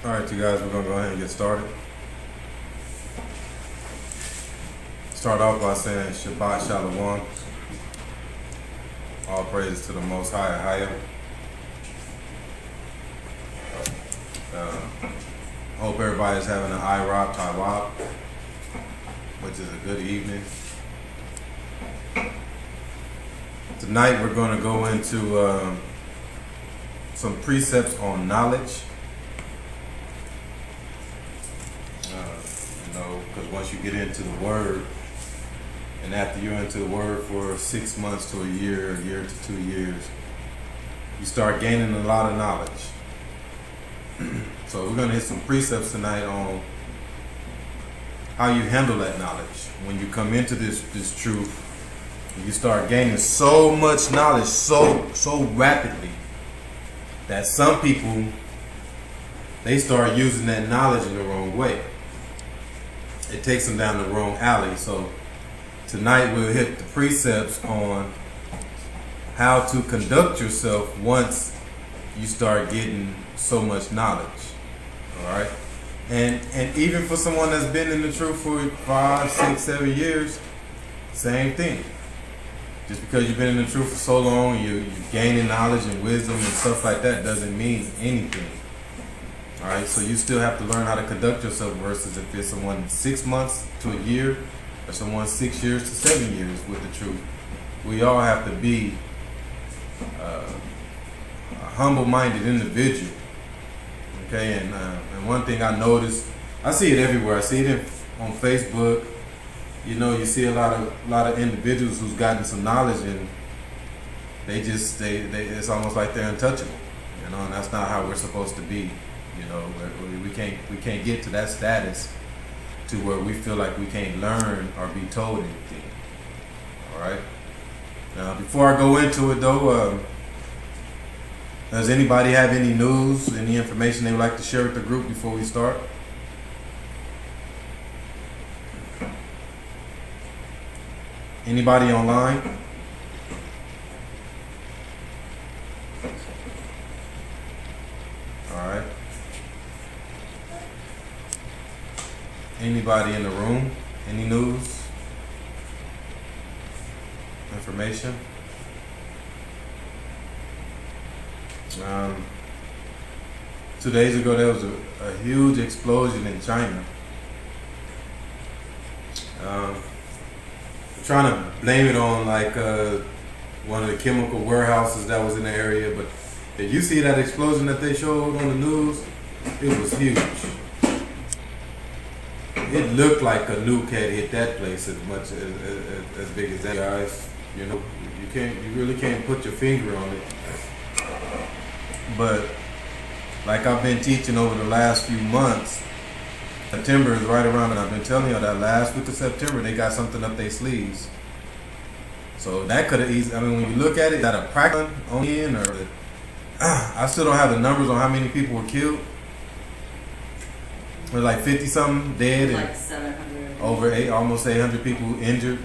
Alright, you guys, we're going to go ahead and get started. Start off by saying Shabbat Shalom. All praises to the Most High, Higher. Hope everybody's having an IROB, Tawab, which is a good evening. Tonight we're going to go into some precepts on knowledge. Because once you get into the Word, and after you're into the Word for 6 months to a year to 2 years, you start gaining a lot of knowledge. So we're going to hit some precepts tonight on how you handle that knowledge. When you come into this truth, you start gaining so much knowledge so rapidly that some people, they start using that knowledge in the wrong way. It takes them down the wrong alley. So tonight we'll hit the precepts on how to conduct yourself once you start getting so much knowledge. All right, and even for someone that's been in the truth for 5, 6, 7 years, same thing. Just because you've been in the truth for so long, you're gaining knowledge and wisdom and stuff like that doesn't mean anything. All right, so you still have to learn how to conduct yourself versus if it's someone 6 months to a year or someone 6 years to 7 years with the truth. We all have to be a humble-minded individual. Okay, and one thing I noticed, I see it everywhere. I see it on Facebook. You know, you see a lot of individuals who's gotten some knowledge and they it's almost like they're untouchable. You know, and that's not how we're supposed to be. You know, we can't get to that status to where we feel like we can't learn or be told anything. All right. Now, before I go into it, though, does anybody have any news, any information they would like to share with the group before we start? Anybody online? All right. Anybody in the room? Any news? Information? 2 days ago, there was a huge explosion in China. Trying to blame it on like one of the chemical warehouses that was in the area, but did you see that explosion that they showed on the news? It was huge. It looked like a nuke had hit that place as big as that. Guys, you know, you really can't put your finger on it. But like I've been teaching over the last few months, September is right around, and I've been telling you that last week of September they got something up their sleeves. So that could have easily, I mean, when you look at it, that a practice on in, or I still don't have the numbers on how many people were killed. There's like 50 something dead like and 700. over almost 800 people injured.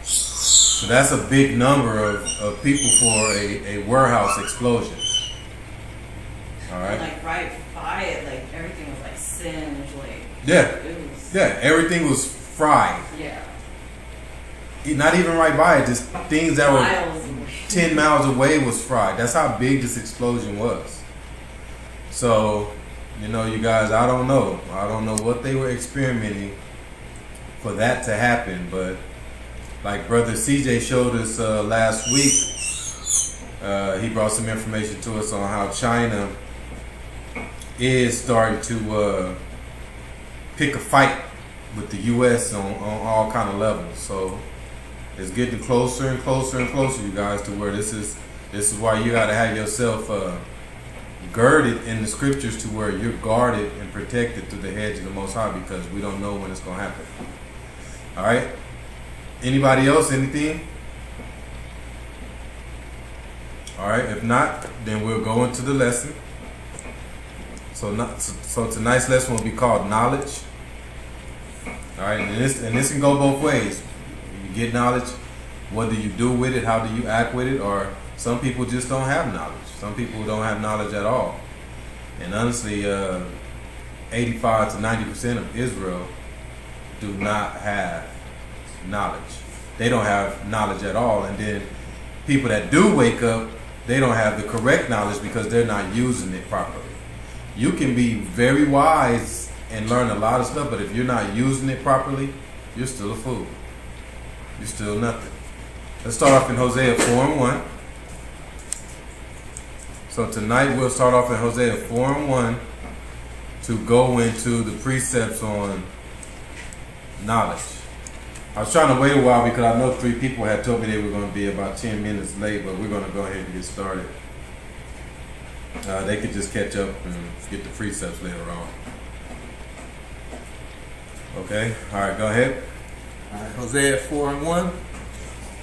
So that's a big number of people for a warehouse explosion. All right. Like right by it, like everything was like singed, like Yeah. it was, Yeah, everything was fried. yeah. Not even right by it, just things that were Miles away. 10 miles away was fried. That's how big this explosion was. So, you know, you guys, I don't know what they were experimenting for that to happen, but like Brother CJ showed us last week, he brought some information to us on how China is starting to pick a fight with the U.S. on all kind of levels. So it's getting closer and closer and closer, you guys, to where this is why you got to have yourself girded in the scriptures to where you're guarded and protected through the hedge of the Most High, because we don't know when it's going to happen. All right. Anybody else? Anything? All right. If not, then we'll go into the lesson. So tonight's lesson will be called knowledge. All right, and this can go both ways. You get knowledge, what do you do with it? How do you act with it? Or some people just don't have knowledge. Some people don't have knowledge at all. And honestly, 85 to 90% of Israel do not have knowledge. They don't have knowledge at all. And then people that do wake up, they don't have the correct knowledge because they're not using it properly. You can be very wise and learn a lot of stuff, but if you're not using it properly, you're still a fool. You're still nothing. Let's start off in Hosea 4:1. So tonight we'll start off in Hosea 4:1 to go into the precepts on knowledge. I was trying to wait a while because I know 3 people had told me they were going to be about 10 minutes late, but we're going to go ahead and get started. They could just catch up and get the precepts later on. Okay, all right, go ahead. All right, Hosea 4:1.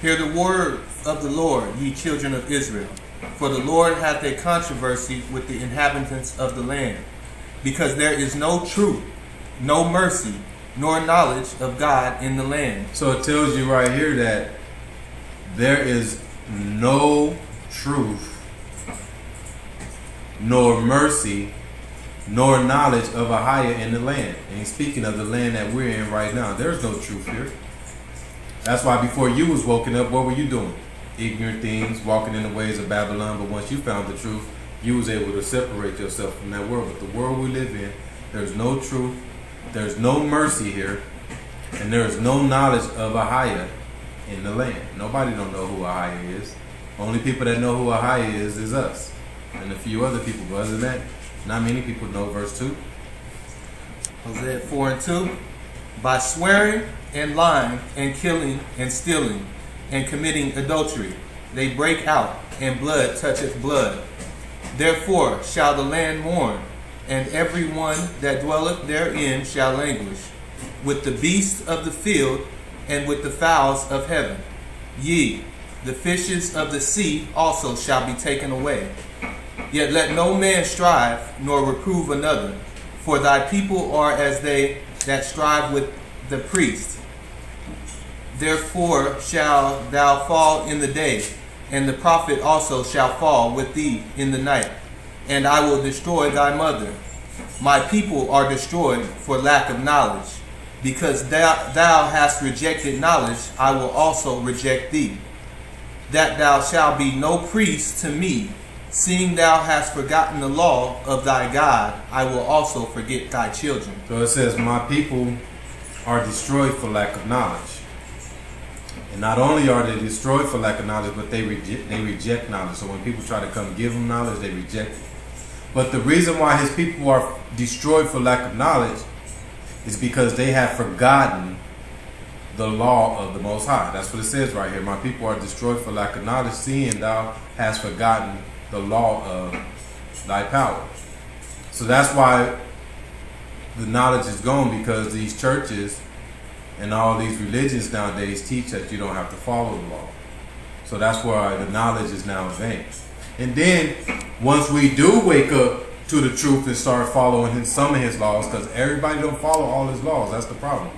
Hear the word of the Lord, ye children of Israel. For the Lord hath a controversy with the inhabitants of the land, because there is no truth, no mercy, nor knowledge of God in the land. So it tells you right here that there is no truth, nor mercy, nor knowledge of Ahia in the land. And he's speaking of the land that we're in right now. There's no truth here. That's why before you was woken up, what were you doing? Ignorant things, walking in the ways of Babylon. But once you found the truth, you was able to separate yourself from that world. But the world we live in, there's no truth, there's no mercy here, and there's no knowledge of Ahia in the land. Nobody don't know who Ahia is. Only people that know who Ahia is us. And a few other people. But other than that, not many people know verse 2. Hosea 4:2. By swearing and lying and killing and stealing and committing adultery, they break out, and blood toucheth blood. Therefore shall the land mourn, and every one that dwelleth therein shall languish, with the beasts of the field and with the fowls of heaven. Yea, the fishes of the sea also shall be taken away. Yet let no man strive, nor reprove another, for thy people are as they that strive with the priest. Therefore shalt thou fall in the day, and the prophet also shall fall with thee in the night, and I will destroy thy mother. My people are destroyed for lack of knowledge. Because thou hast rejected knowledge, I will also reject thee. That thou shalt be no priest to me, seeing thou hast forgotten the law of thy God, I will also forget thy children. So it says, my people are destroyed for lack of knowledge. And not only are they destroyed for lack of knowledge, but they reject knowledge. So when people try to come give them knowledge, they reject it. But the reason why his people are destroyed for lack of knowledge is because they have forgotten the law of the Most High. That's what it says right here. My people are destroyed for lack of knowledge, seeing thou hast forgotten the law of thy power. So that's why the knowledge is gone, because these churches and all these religions nowadays teach that you don't have to follow the law. So that's why the knowledge is now vain. And then once we do wake up to the truth and start following some of his laws, because everybody don't follow all his laws. That's the problem.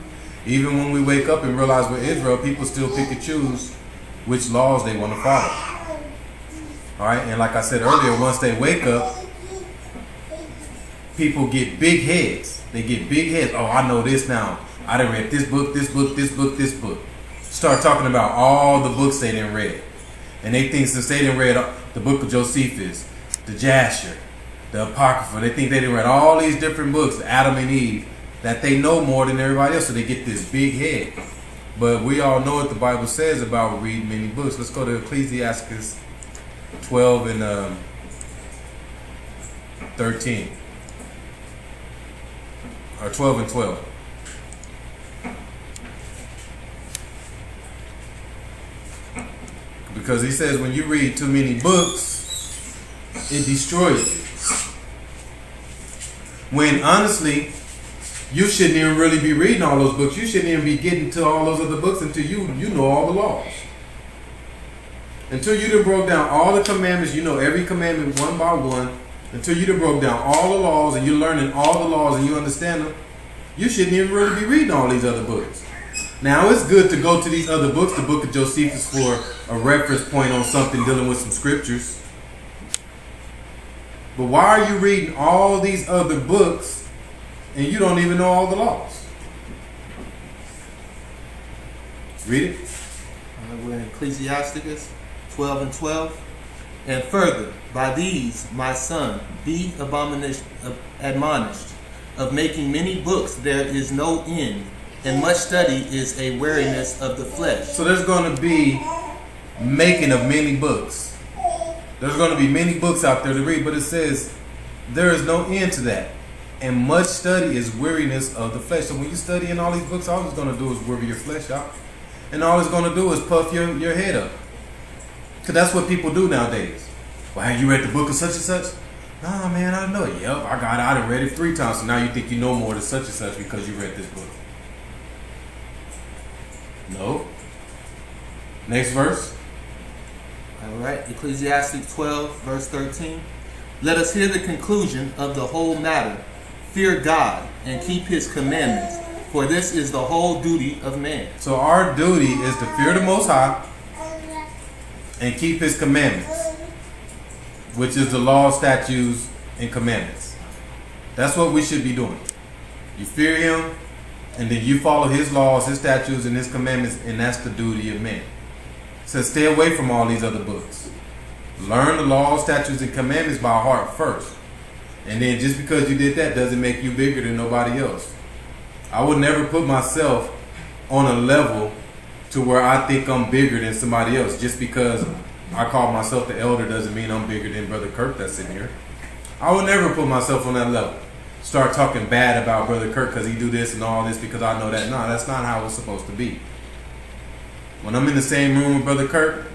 Even when we wake up and realize we're Israel, people still pick and choose which laws they want to follow. All right, and like I said earlier, once they wake up, people get big heads. They get big heads. Oh, I know this now. I done read this book, this book, this book, this book. Start talking about all the books they done read. And they think since they done read the book of Josephus, the Jasher, the Apocrypha, they think they done read all these different books, Adam and Eve, that they know more than everybody else, so they get this big head. But we all know what the Bible says about reading many books. Let's go to Ecclesiastes 12 and 13. Or 12 and 12. Because he says when you read too many books, it destroys you. When honestly, you shouldn't even really be reading all those books. You shouldn't even be getting to all those other books until you know all the laws. Until you done broke down all the commandments, you know every commandment one by one. Until you done broke down all the laws and you're learning all the laws and you understand them, you shouldn't even really be reading all these other books. Now it's good to go to these other books, the book of Josephus, for a reference point on something dealing with some scriptures. But why are you reading all these other books and you don't even know all the laws? Read it. We're in Ecclesiasticus 12 and 12. And further, by these, my son, be admonished. Of making many books there is no end, and much study is a weariness of the flesh. So there's going to be making of many books. There's going to be many books out there to read, but it says there is no end to that. And much study is weariness of the flesh. So when you study in all these books, all it's going to do is weary your flesh out. And all it's going to do is puff your head up. Because that's what people do nowadays. Well, have you read the book of such and such? Nah, man, I know it. Yep, I done read it 3 times. So now you think you know more than such and such because you read this book. No. Next verse. All right, Ecclesiastes 12, verse 13. Let us hear the conclusion of the whole matter. Fear God and keep his commandments, for this is the whole duty of man. So our duty is to fear the Most High and keep his commandments, which is the law, statutes, and commandments. That's what we should be doing. You fear him, and then you follow his laws, his statutes, and his commandments, and that's the duty of man. It says stay away from all these other books. Learn the laws, statutes, and commandments by heart first. And then just because you did that doesn't make you bigger than nobody else. I would never put myself on a level to where I think I'm bigger than somebody else. Just because I call myself the elder doesn't mean I'm bigger than Brother Kirk that's in here. I would never put myself on that level. Start talking bad about Brother Kirk because he do this and all this because I know that. No, that's not how it's supposed to be. When I'm in the same room with Brother Kirk,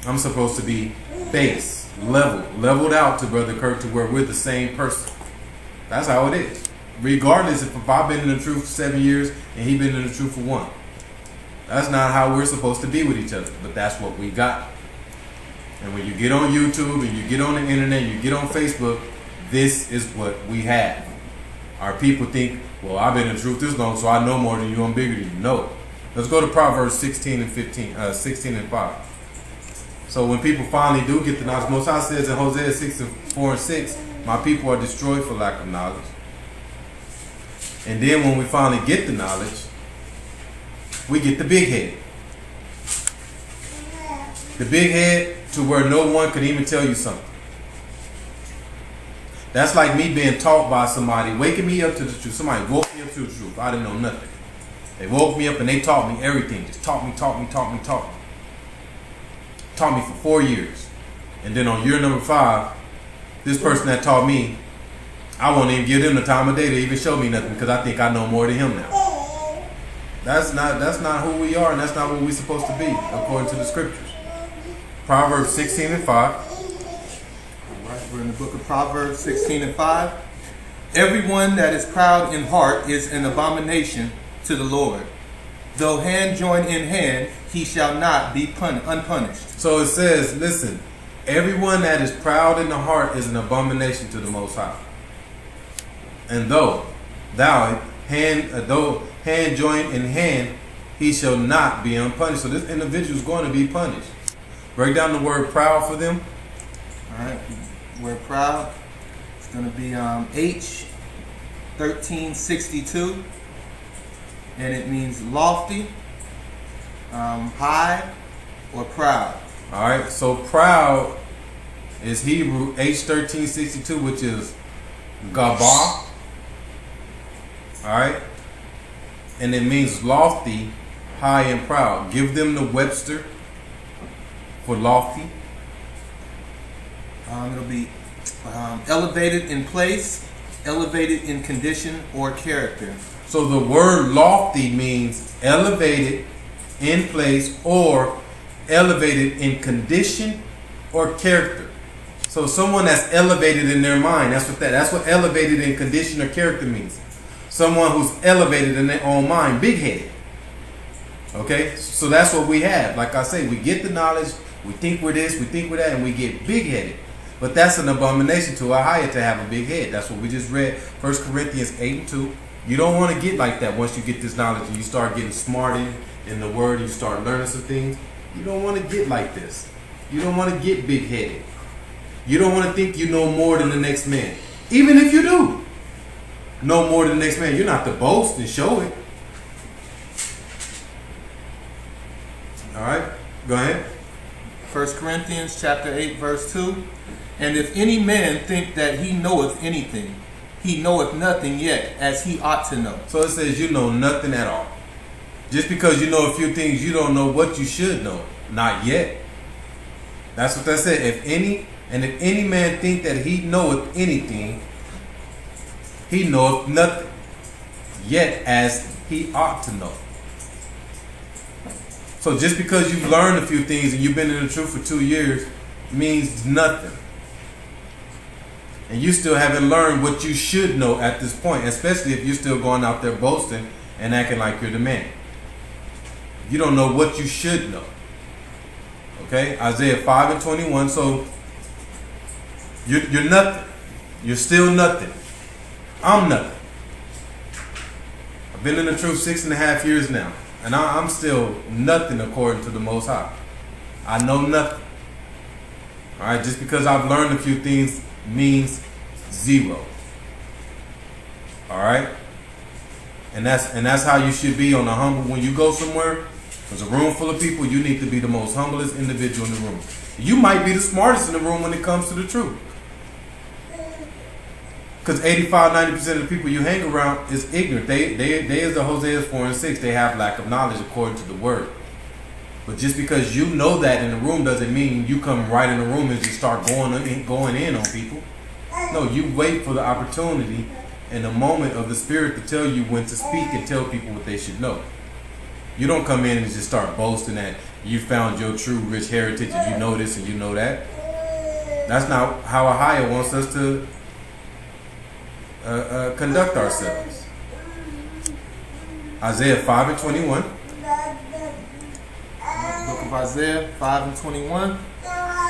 I'm supposed to be base, leveled out to Brother Kirk to where we're the same person. That's how it is. Regardless if I've been in the truth for 7 years and he been in the truth for 1. That's not how we're supposed to be with each other, but that's what we got. And when you get on YouTube and you get on the internet, you get on Facebook, this is what we have. Our people think, well, I've been in the truth this long, so I know more than you, I'm bigger than you. No. Let's go to Proverbs 16 and 5. So when people finally do get the knowledge, Most High says in Hosea 6:4-6, my people are destroyed for lack of knowledge. And then when we finally get the knowledge, we get the big head. The big head to where no one could even tell you something. That's like me being taught by somebody, waking me up to the truth. Somebody woke me up to the truth. I didn't know nothing. They woke me up and they taught me everything. Just taught me. Taught me for 4 years. And then on year number 5, this person that taught me, I won't even give them the time of day to even show me nothing because I think I know more than him now. That's not who we are, and that's not what we're supposed to be according to the scriptures. Proverbs 16 and 5. All right, we're in the book of Proverbs 16 and 5. Everyone that is proud in heart is an abomination to the Lord. Though hand join in hand, he shall not be unpunished. So it says, listen, everyone that is proud in the heart is an abomination to the Most High. And though hand join in hand, he shall not be unpunished. So this individual is going to be punished. Break down the word proud for them. All right, word proud. It's going to be H 1362, and it means lofty, high, or proud. All right, so proud is Hebrew H1362, which is gabah. All right, and it means lofty, high, and proud. Give them the Webster for lofty. It'll be elevated in place, elevated in condition or character. So the word lofty means elevated in place or elevated in condition or character. So someone that's elevated in their mind, that's what elevated in condition or character means. Someone who's elevated in their own mind, big-headed. Okay? So that's what we have. Like I say, we get the knowledge, we think we're this, we think we're that, and we get big-headed. But that's an abomination to a higher to have a big head. That's what we just read, 1 Corinthians 8:2. You don't want to get like that once you get this knowledge and you start getting smart in the word, you start learning some things. You don't want to get like this. You don't want to get big-headed. You don't want to think you know more than the next man. Even if you do know more than the next man, you're not to boast and show it. All right, go ahead. 1 Corinthians chapter 8, verse 2. And if any man think that he knoweth anything, he knoweth nothing yet, as he ought to know. So it says you know nothing at all. Just because you know a few things, you don't know what you should know. Not yet. That's what that said. If any man think that he knoweth anything, he knoweth nothing yet, as he ought to know. So just because you've learned a few things and you've been in the truth for 2 years means nothing. And you still haven't learned what you should know at this point, especially if you're still going out there boasting and acting like you're the man. You don't know what you should know. Okay? Isaiah 5 and 21. So you're nothing. You're still nothing. I'm nothing. I've been in the truth 6.5 years now. And I'm still nothing according to the Most High. I know nothing. Alright? Just because I've learned a few things means zero. Alright? And that's how you should be on the humble. When you go somewhere, there's a room full of people, you need to be the most humblest individual in the room. You might be the smartest in the room when it comes to the truth. Because 85-90% of the people you hang around is ignorant. They as the Hosea 4 and 6, they have lack of knowledge according to the word. But just because you know that in the room doesn't mean you come right in the room and just start going in on people. No, you wait for the opportunity and the moment of the Spirit to tell you when to speak and tell people what they should know. You don't come in and just start boasting that you found your true rich heritage and you know this and you know that. That's not how Ahia wants us to conduct ourselves. Isaiah 5 and 21. Book of Isaiah 5 and 21.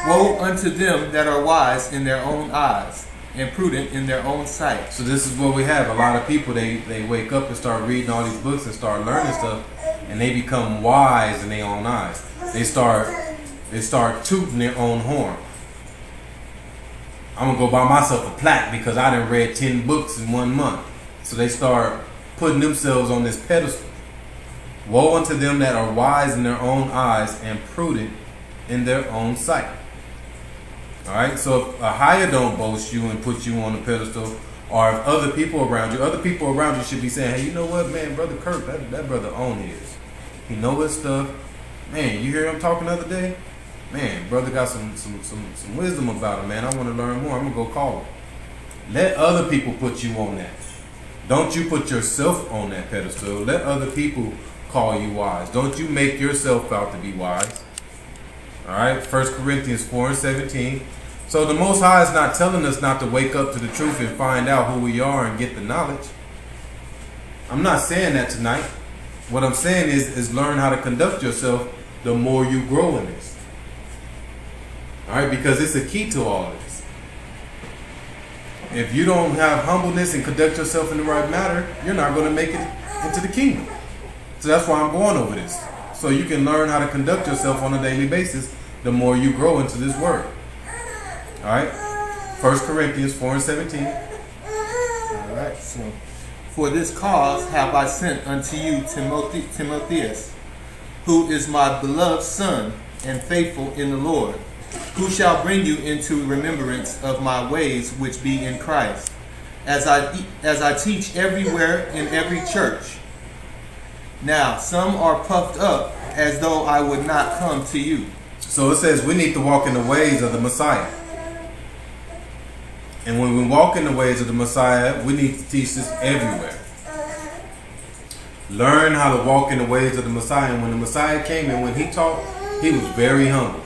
Woe unto them that are wise in their own eyes and prudent in their own sight. So this is what we have. A lot of people, they wake up and start reading all these books and start learning stuff, and they become wise in their own eyes. They start tooting their own horn. I'm gonna go buy myself a plaque because I done read 10 books in 1 month. So they start putting themselves on this pedestal. Woe unto them that are wise in their own eyes and prudent in their own sight. Alright, so if Ahia don't boast you and put you on the pedestal, or if other people around you should be saying, hey, you know what, man, Brother Kirk, that brother on his. He know his stuff. Man, you hear him talking the other day? Man, brother got some wisdom about him, man. I want to learn more. I'm going to go call him. Let other people put you on that. Don't you put yourself on that pedestal. Let other people call you wise. Don't you make yourself out to be wise. Alright, 1 Corinthians 4 and 17. So the Most High is not telling us not to wake up to the truth and find out who we are and get the knowledge. I'm not saying that tonight. What I'm saying is learn how to conduct yourself the more you grow in this. Alright, because it's a key to all this. If you don't have humbleness and conduct yourself in the right manner, you're not going to make it into the kingdom. So that's why I'm going over this. So you can learn how to conduct yourself on a daily basis the more you grow into this word. Alright? 1 Corinthians 4 and 17. Alright, so for this cause have I sent unto you Timotheus, who is my beloved son and faithful in the Lord, who shall bring you into remembrance of my ways which be in Christ, as I teach everywhere in every church. Now, some are puffed up as though I would not come to you. So it says we need to walk in the ways of the Messiah. And when we walk in the ways of the Messiah, we need to teach this everywhere. Learn how to walk in the ways of the Messiah. And when the Messiah came and when he taught, he was very humble.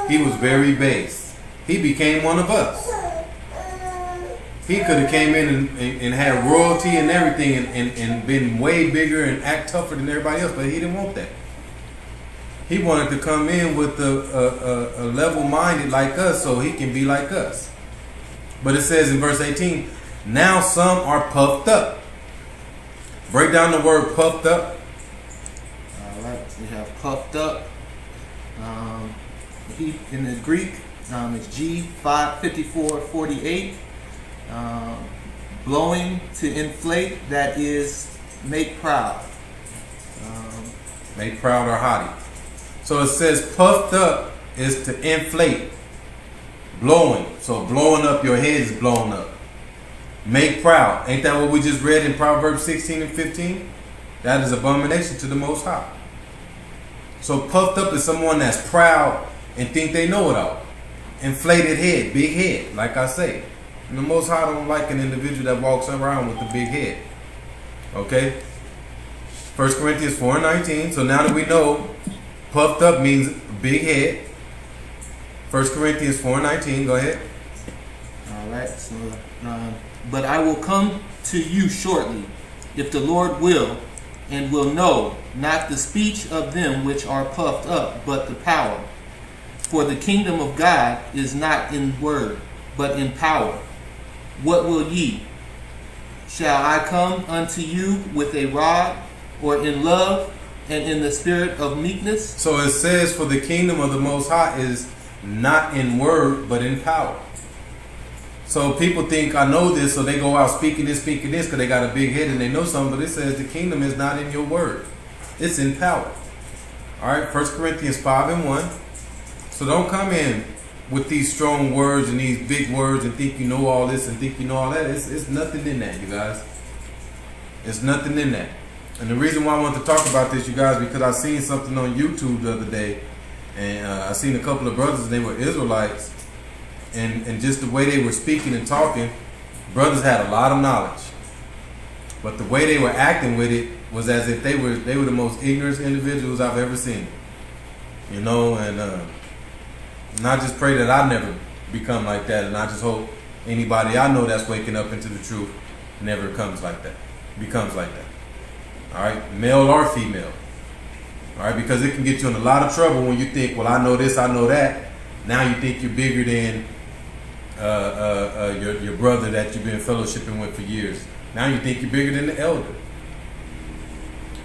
He was very base. He became one of us. He could have came in and had royalty and everything and been way bigger and act tougher than everybody else, but he didn't want that. He wanted to come in with a level-minded like us so he can be like us. But it says in verse 18, now some are puffed up. Break down the word puffed up. Alright, we have puffed up. In the Greek, It's G5448. Blowing to inflate, that is make proud. Make proud or haughty. So it says puffed up is to inflate. Blowing. So blowing up, your head is blown up. Make proud. Ain't that what we just read in Proverbs 16 and 15? That is abomination to the Most High. So puffed up is someone that's proud and think they know it all. Inflated head, big head, like I say. And the Most High don't like an individual that walks around with a big head. Okay? 1 Corinthians 4:19. So now that we know puffed up means big head. 1 Corinthians 4:19. Go ahead. All right. So, but I will come to you shortly, if the Lord will, and will know not the speech of them which are puffed up, but the power. For the kingdom of God is not in word, but in power. What will ye? Shall I come unto you with a rod, or in love, and in the spirit of meekness? So it says, for the kingdom of the Most High is not in word, but in power. So people think, I know this, so they go out speaking this, because they got a big head and they know something, but it says the kingdom is not in your word. It's in power. All right, 1 Corinthians 5:1. So don't come in with these strong words and these big words and think you know all this and think you know all that. It's nothing in that, you guys. It's nothing in that. And the reason why I want to talk about this, you guys, because I seen something on YouTube the other day, and I seen a couple of brothers, and they were Israelites, and just the way they were speaking and talking, brothers had a lot of knowledge, but the way they were acting with it was as if they were the most ignorant individuals I've ever seen, you know. And I just pray that I never become like that, and I just hope anybody I know that's waking up into the truth never becomes like that. All right, male or female. All right, because it can get you in a lot of trouble when you think, well, I know this, I know that. Now you think you're bigger than your brother that you've been fellowshipping with for years. Now you think you're bigger than the elder.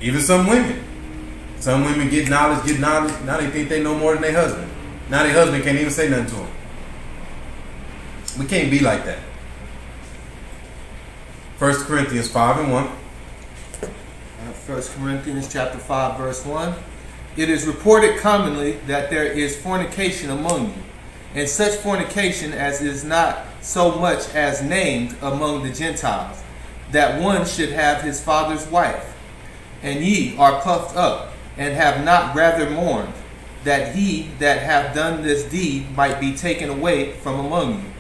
Even some women get knowledge. Now they think they know more than their husband. Now their husband can't even say nothing to them. We can't be like that. 1 Corinthians 5:1. 1 Corinthians chapter 5, verse 1. It is reported commonly that there is fornication among you, and such fornication as is not so much as named among the Gentiles, that one should have his father's wife. And ye are puffed up, and have not rather mourned, that he that hath done this deed might be taken away from among you.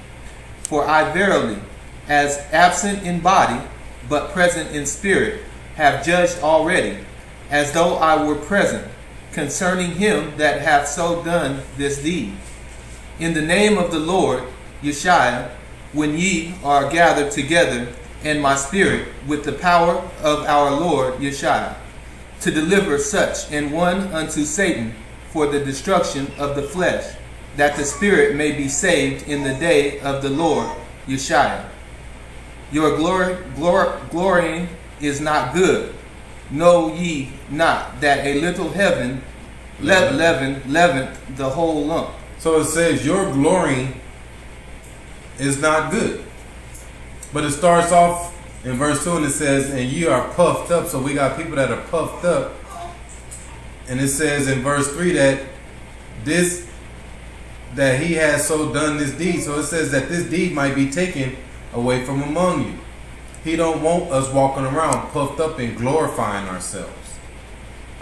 For I verily, as absent in body, but present in spirit, have judged already, as though I were present, concerning him that hath so done this deed. In the name of the Lord Yeshua, when ye are gathered together, in my spirit, with the power of our Lord Yeshua, to deliver such an one unto Satan for the destruction of the flesh, that the spirit may be saved in the day of the Lord Yeshua. Your glorying is not good. Know ye not that a little leaven leaveneth the whole lump? So it says your glorying is not good. But it starts off in verse 2 and it says, and ye are puffed up. So we got people that are puffed up. And it says in verse 3 that he has so done this deed. So it says that this deed might be taken away from among you. He don't want us walking around puffed up and glorifying ourselves.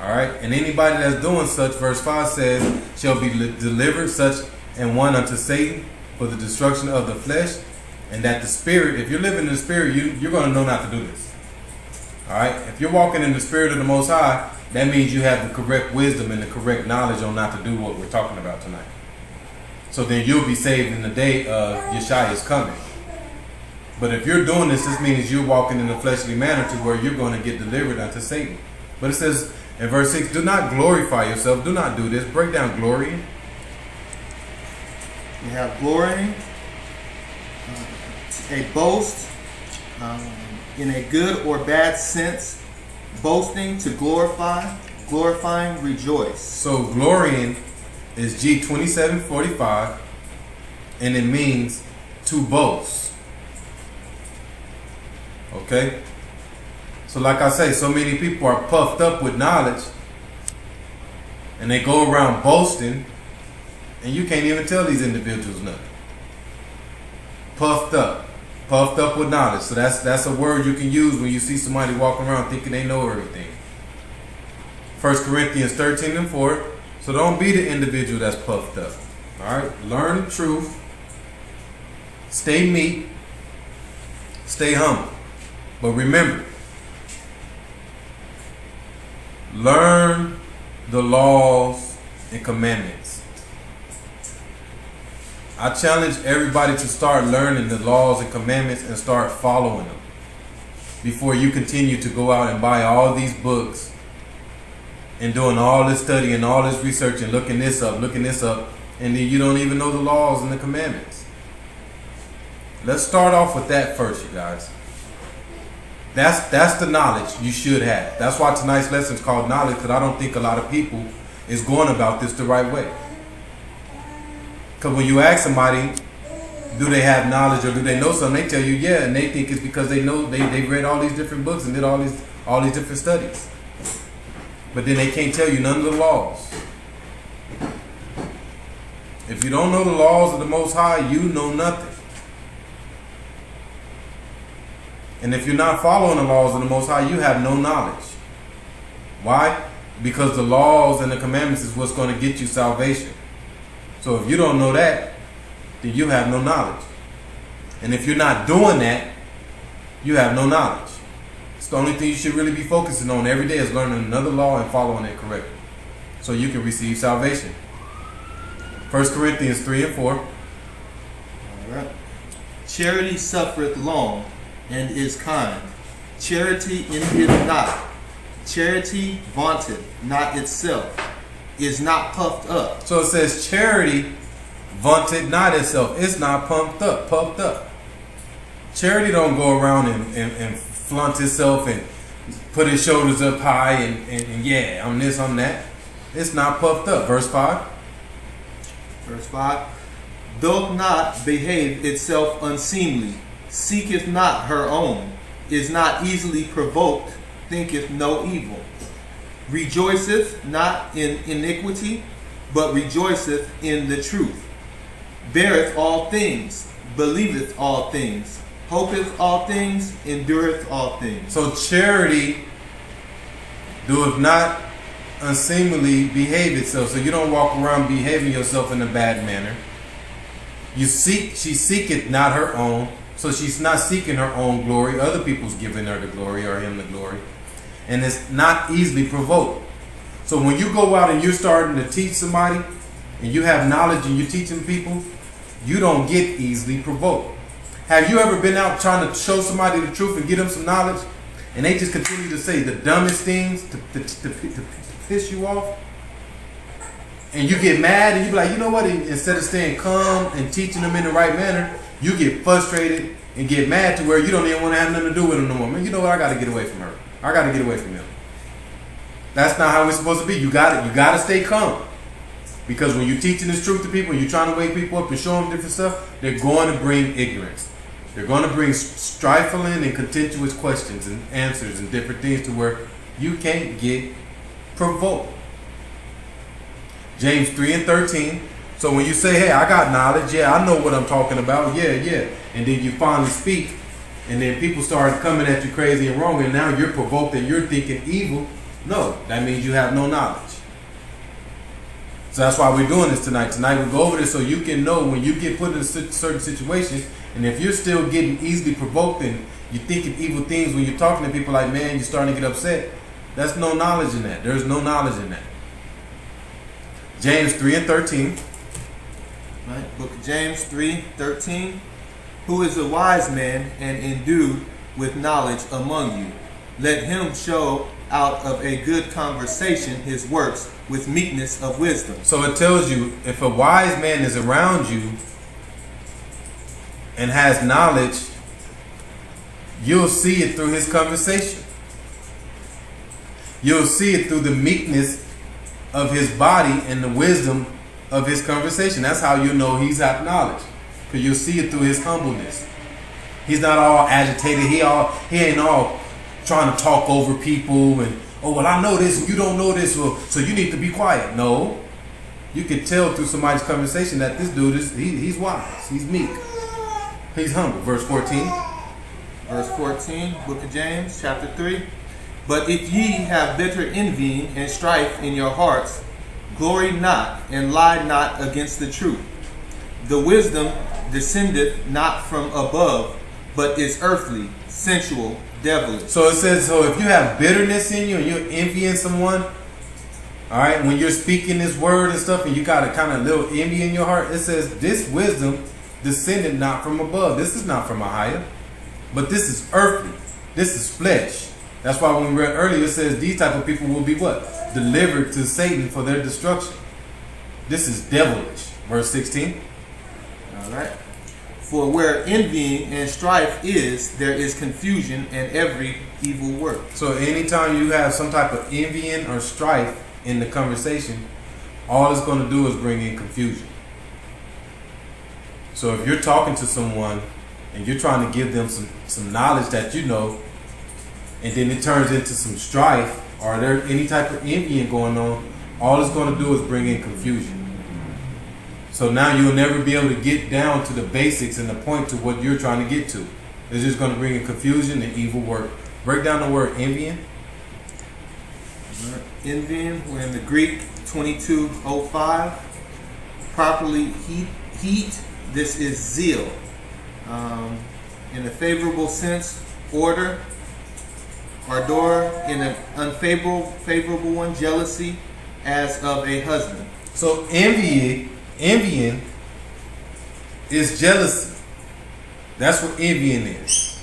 All right. And anybody that's doing such, verse 5 says, shall be delivered such and one unto Satan for the destruction of the flesh. And that the spirit, if you're living in the spirit, you're going to know not to do this. All right. If you're walking in the spirit of the Most High, that means you have the correct wisdom and the correct knowledge on not to do what we're talking about tonight. So then you'll be saved in the day of Yeshua is coming. But if you're doing this means you're walking in a fleshly manner to where you're going to get delivered unto Satan. But it says in verse 6, do not glorify yourself. Do not do this. Break down glory. You have glorying, a boast, in a good or bad sense, boasting, to glorify, glorifying, rejoice. So glorying is G2745. and it means to boast. Okay? So like I say, so many people are puffed up with knowledge and they go around boasting, and you can't even tell these individuals nothing. Puffed up with knowledge. So that's a word you can use when you see somebody walking around thinking they know everything. 1 Corinthians 13:4. So don't be the individual that's puffed up. All right? Learn the truth. Stay meek. Stay humble. But remember, learn the laws and commandments. I challenge everybody to start learning the laws and commandments and start following them before you continue to go out and buy all these books and doing all this study and all this research and looking this up, and then you don't even know the laws and the commandments. Let's start off with that first, you guys. That's the knowledge you should have. That's why tonight's lesson is called knowledge, because I don't think a lot of people is going about this the right way. Because when you ask somebody, do they have knowledge or do they know something, they tell you yeah, and they think it's because they know they read all these different books and did all these different studies. But then they can't tell you none of the laws. If you don't know the laws of the Most High, you know nothing. And if you're not following the laws of the Most High, you have no knowledge. Why? Because the laws and the commandments is what's going to get you salvation. So if you don't know that, then you have no knowledge. And if you're not doing that, you have no knowledge. It's the only thing you should really be focusing on every day is learning another law and following it correctly, so you can receive salvation. 1 Corinthians 3:4. All right. Charity suffereth long and is kind. Charity envieth not. Charity vaunteth not itself, is not puffed up. So it says charity vaunteth not itself. It's not puffed up. Charity don't go around and flaunt itself and put his shoulders up high and yeah, I'm this, I'm that. It's not puffed up. Verse 5. Verse 5. Doth not behave itself unseemly, seeketh not her own, is not easily provoked, thinketh no evil, rejoiceth not in iniquity, but rejoiceth in the truth, beareth all things, believeth all things, hopeth all things, endureth all things. So charity doeth not unseemly behave itself. So you don't walk around behaving yourself in a bad manner. She seeketh not her own. So she's not seeking her own glory. Other people's giving her the glory or him the glory. And it's not easily provoked. So when you go out and you're starting to teach somebody and you have knowledge and you're teaching people, you don't get easily provoked. Have you ever been out trying to show somebody the truth and give them some knowledge and they just continue to say the dumbest things to piss you off? And you get mad and you be like, you know what? Instead of staying calm and teaching them in the right manner, you get frustrated and get mad to where you don't even want to have nothing to do with them no more. Man, you know what? I got to get away from her. I got to get away from him. That's not how it's supposed to be. You got to stay calm. Because when you're teaching this truth to people, and you're trying to wake people up and show them different stuff, they're going to bring ignorance. They're going to bring trifling and contentious questions and answers and different things to where you can't get provoked. James 3:13. So when you say, hey, I got knowledge, yeah, I know what I'm talking about, yeah. And then you finally speak, and then people start coming at you crazy and wrong, and now you're provoked and you're thinking evil. No, that means you have no knowledge. So that's why we're doing this tonight. Tonight we go over this so you can know when you get put in certain situations, and if you're still getting easily provoked and you're thinking evil things when you're talking to people like, man, you're starting to get upset, that's no knowledge in that. There's no knowledge in that. James 3:13. Right? Book of James 3:13. Who is a wise man and endued with knowledge among you? Let him show out of a good conversation his works with meekness of wisdom. So it tells you, if a wise man is around you and has knowledge, you'll see it through his conversation. You'll see it through the meekness of his body and the wisdom of his conversation. That's how you know he's had knowledge. Because you'll see it through his humbleness. He's not all agitated. He ain't all trying to talk over people and, oh, well, I know this and you don't know this, well, so you need to be quiet. No. You can tell through somebody's conversation that this dude he's wise. He's meek. He's humble. Verse 14. Verse 14, Book of James, chapter 3. But if ye have bitter envying and strife in your hearts, glory not and lie not against the truth. The wisdom descendeth not from above, but is earthly, sensual, devilish. So it says, so if you have bitterness in you and you're envying someone, all right, when you're speaking this word and stuff and you got a kind of little envy in your heart, it says this wisdom descended not from above. This is not from a higher, but this is earthly. This is flesh. That's why when we read earlier, it says these type of people will be what? Delivered to Satan for their destruction. This is devilish. Verse 16. All right. For where envying and strife is, there is confusion and every evil work. So anytime you have some type of envying or strife in the conversation, all it's going to do is bring in confusion. So if you're talking to someone and you're trying to give them some knowledge that you know, and then it turns into some strife or there any type of envying going on, all it's going to do is bring in confusion. So now you'll never be able to get down to the basics and the point to what you're trying to get to. It's just going to bring in confusion and evil work. Break down the word envying. Envying, we're in the Greek 2205. Properly heat, this is zeal. In a favorable sense, order. Ardor, in an unfavorable one, jealousy, as of a husband. So envying is jealousy. That's what envying is.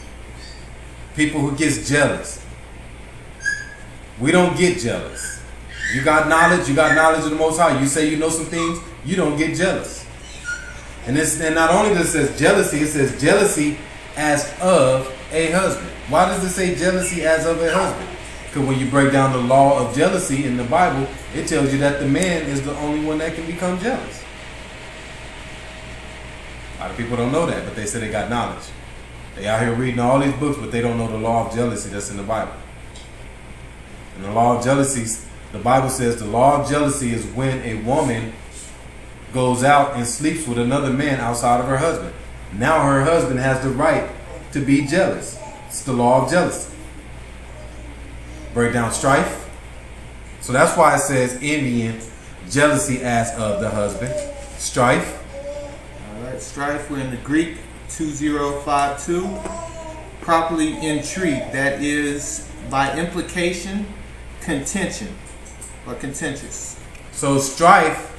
People who gets jealous. We don't get jealous. You got knowledge of the Most High. You say you know some things, you don't get jealous. And not only does it say jealousy, it says jealousy as of a husband. Why does it say jealousy as of a husband? Because when you break down the law of jealousy in the Bible, it tells you that the man is the only one that can become jealous. A lot of people don't know that, but they say they got knowledge. They out here reading all these books, but they don't know the law of jealousy that's in the Bible. And the law of jealousy, the Bible says the law of jealousy is when a woman goes out and sleeps with another man outside of her husband. Now her husband has the right to be jealous. It's the law of jealousy. Break down strife. So that's why it says envying, jealousy as of the husband. Strife. All right, strife, we're in the Greek 2052. Properly intrigue, that is by implication, contention or contentious. So strife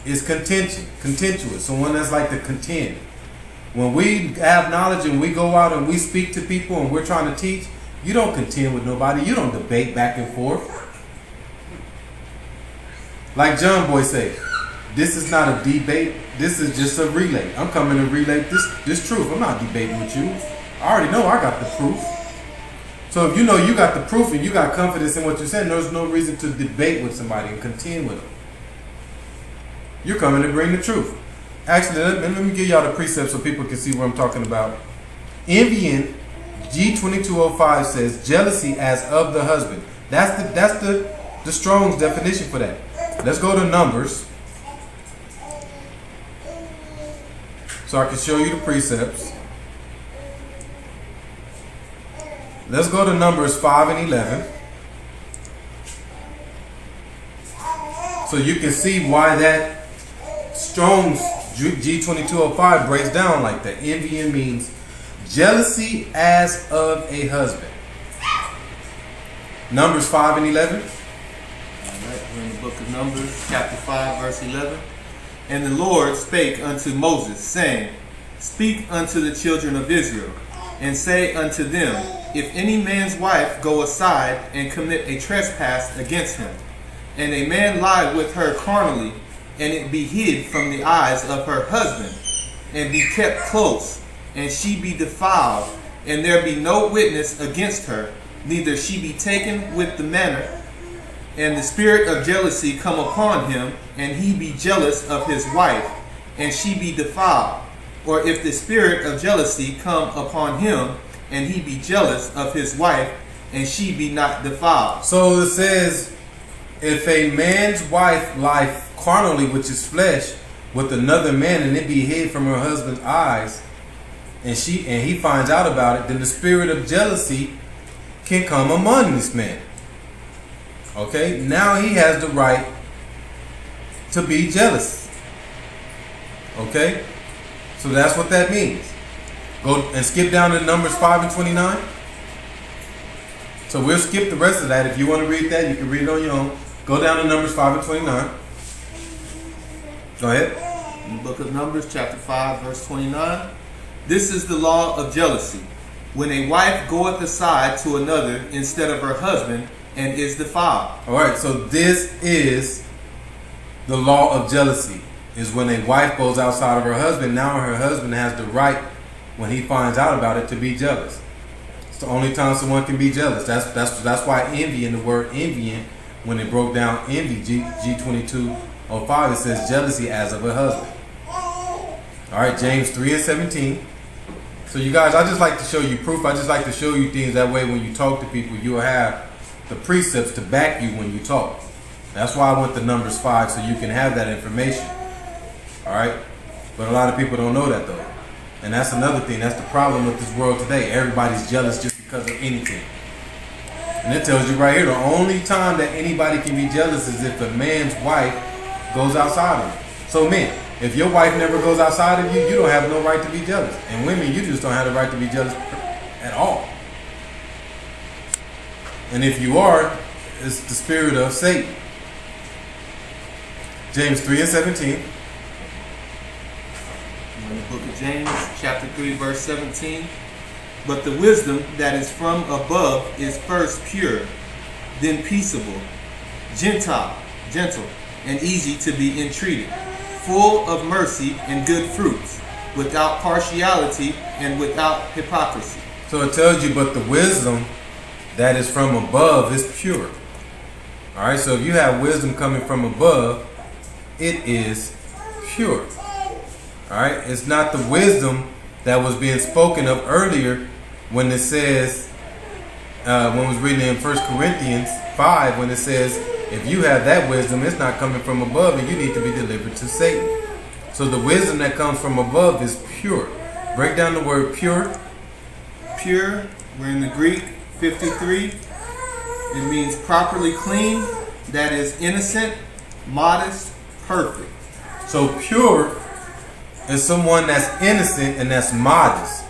is contention, contentious. Someone that's like to contend. When we have knowledge and we go out and we speak to people and we're trying to teach, you don't contend with nobody. You don't debate back and forth. Like John Boy say, this is not a debate. This is just a relay. I'm coming to relay this truth. I'm not debating with you. I already know I got the proof. So if you know you got the proof and you got confidence in what you're saying, there's no reason to debate with somebody and contend with them. You're coming to bring the truth. Actually, let me give y'all the precept so people can see what I'm talking about. Envying, G2205 says jealousy as of the husband. That's the Strong's definition for that. Let's go to Numbers, so I can show you the precepts. Let's go to Numbers 5 and 11. So you can see why that Strong's G2205 breaks down like that. Envying means jealousy as of a husband. Numbers 5 and 11. Alright, we're in the book of Numbers, chapter 5, verse 11. And the Lord spake unto Moses, saying, Speak unto the children of Israel, and say unto them, If any man's wife go aside and commit a trespass against him, and a man lie with her carnally, and it be hid from the eyes of her husband, and be kept close, and she be defiled, and there be no witness against her, neither she be taken with the manner, and the spirit of jealousy come upon him, and he be jealous of his wife, and she be defiled, or if the spirit of jealousy come upon him, and he be jealous of his wife, and she be not defiled. So it says, if a man's wife lie carnally, which is flesh, with another man, and it be hid from her husband's eyes, and he finds out about it, then the spirit of jealousy can come among this man. Okay, now he has the right to be jealous. Okay, so that's what that means. Go and skip down to Numbers 5 and 29. So we'll skip the rest of that. If you want to read that, you can read it on your own. Go down to Numbers 5 and 29. Go ahead. In the book of Numbers, chapter 5, verse 29. This is the law of jealousy, when a wife goeth aside to another instead of her husband, and is defiled. All right, so this is the law of jealousy, is when a wife goes outside of her husband. Now her husband has the right, when he finds out about it, to be jealous. It's the only time someone can be jealous. That's why envy, in the word envying, when it broke down envy, G2205, it says jealousy as of a husband. All right, James 3 and 17. So you guys, I just like to show you proof. I just like to show you things, that way when you talk to people, you'll have the precepts to back you when you talk. That's why I went to Numbers 5, so you can have that information. All right? But a lot of people don't know that, though. And that's another thing. That's the problem with this world today. Everybody's jealous just because of anything. And it tells you right here, the only time that anybody can be jealous is if a man's wife goes outside of him. So men, if your wife never goes outside of you, you don't have no right to be jealous. And women, you just don't have the right to be jealous at all. And if you are, it's the spirit of Satan. James 3 and 17. In the book of James, chapter 3, verse 17. But the wisdom that is from above is first pure, then peaceable, gentle, and easy to be entreated, full of mercy and good fruits, without partiality and without hypocrisy. So it tells you, but the wisdom that is from above is pure. All right, so if you have wisdom coming from above, it is pure. All right, it's not the wisdom that was being spoken of earlier when it says, when I was reading in 1 Corinthians 5, when it says, if you have that wisdom, it's not coming from above and you need to be delivered to Satan. So the wisdom that comes from above is pure. Break down the word pure. Pure, we're in the Greek 53. It means properly clean, that is innocent, modest, perfect. So pure is someone that's innocent and that's modest.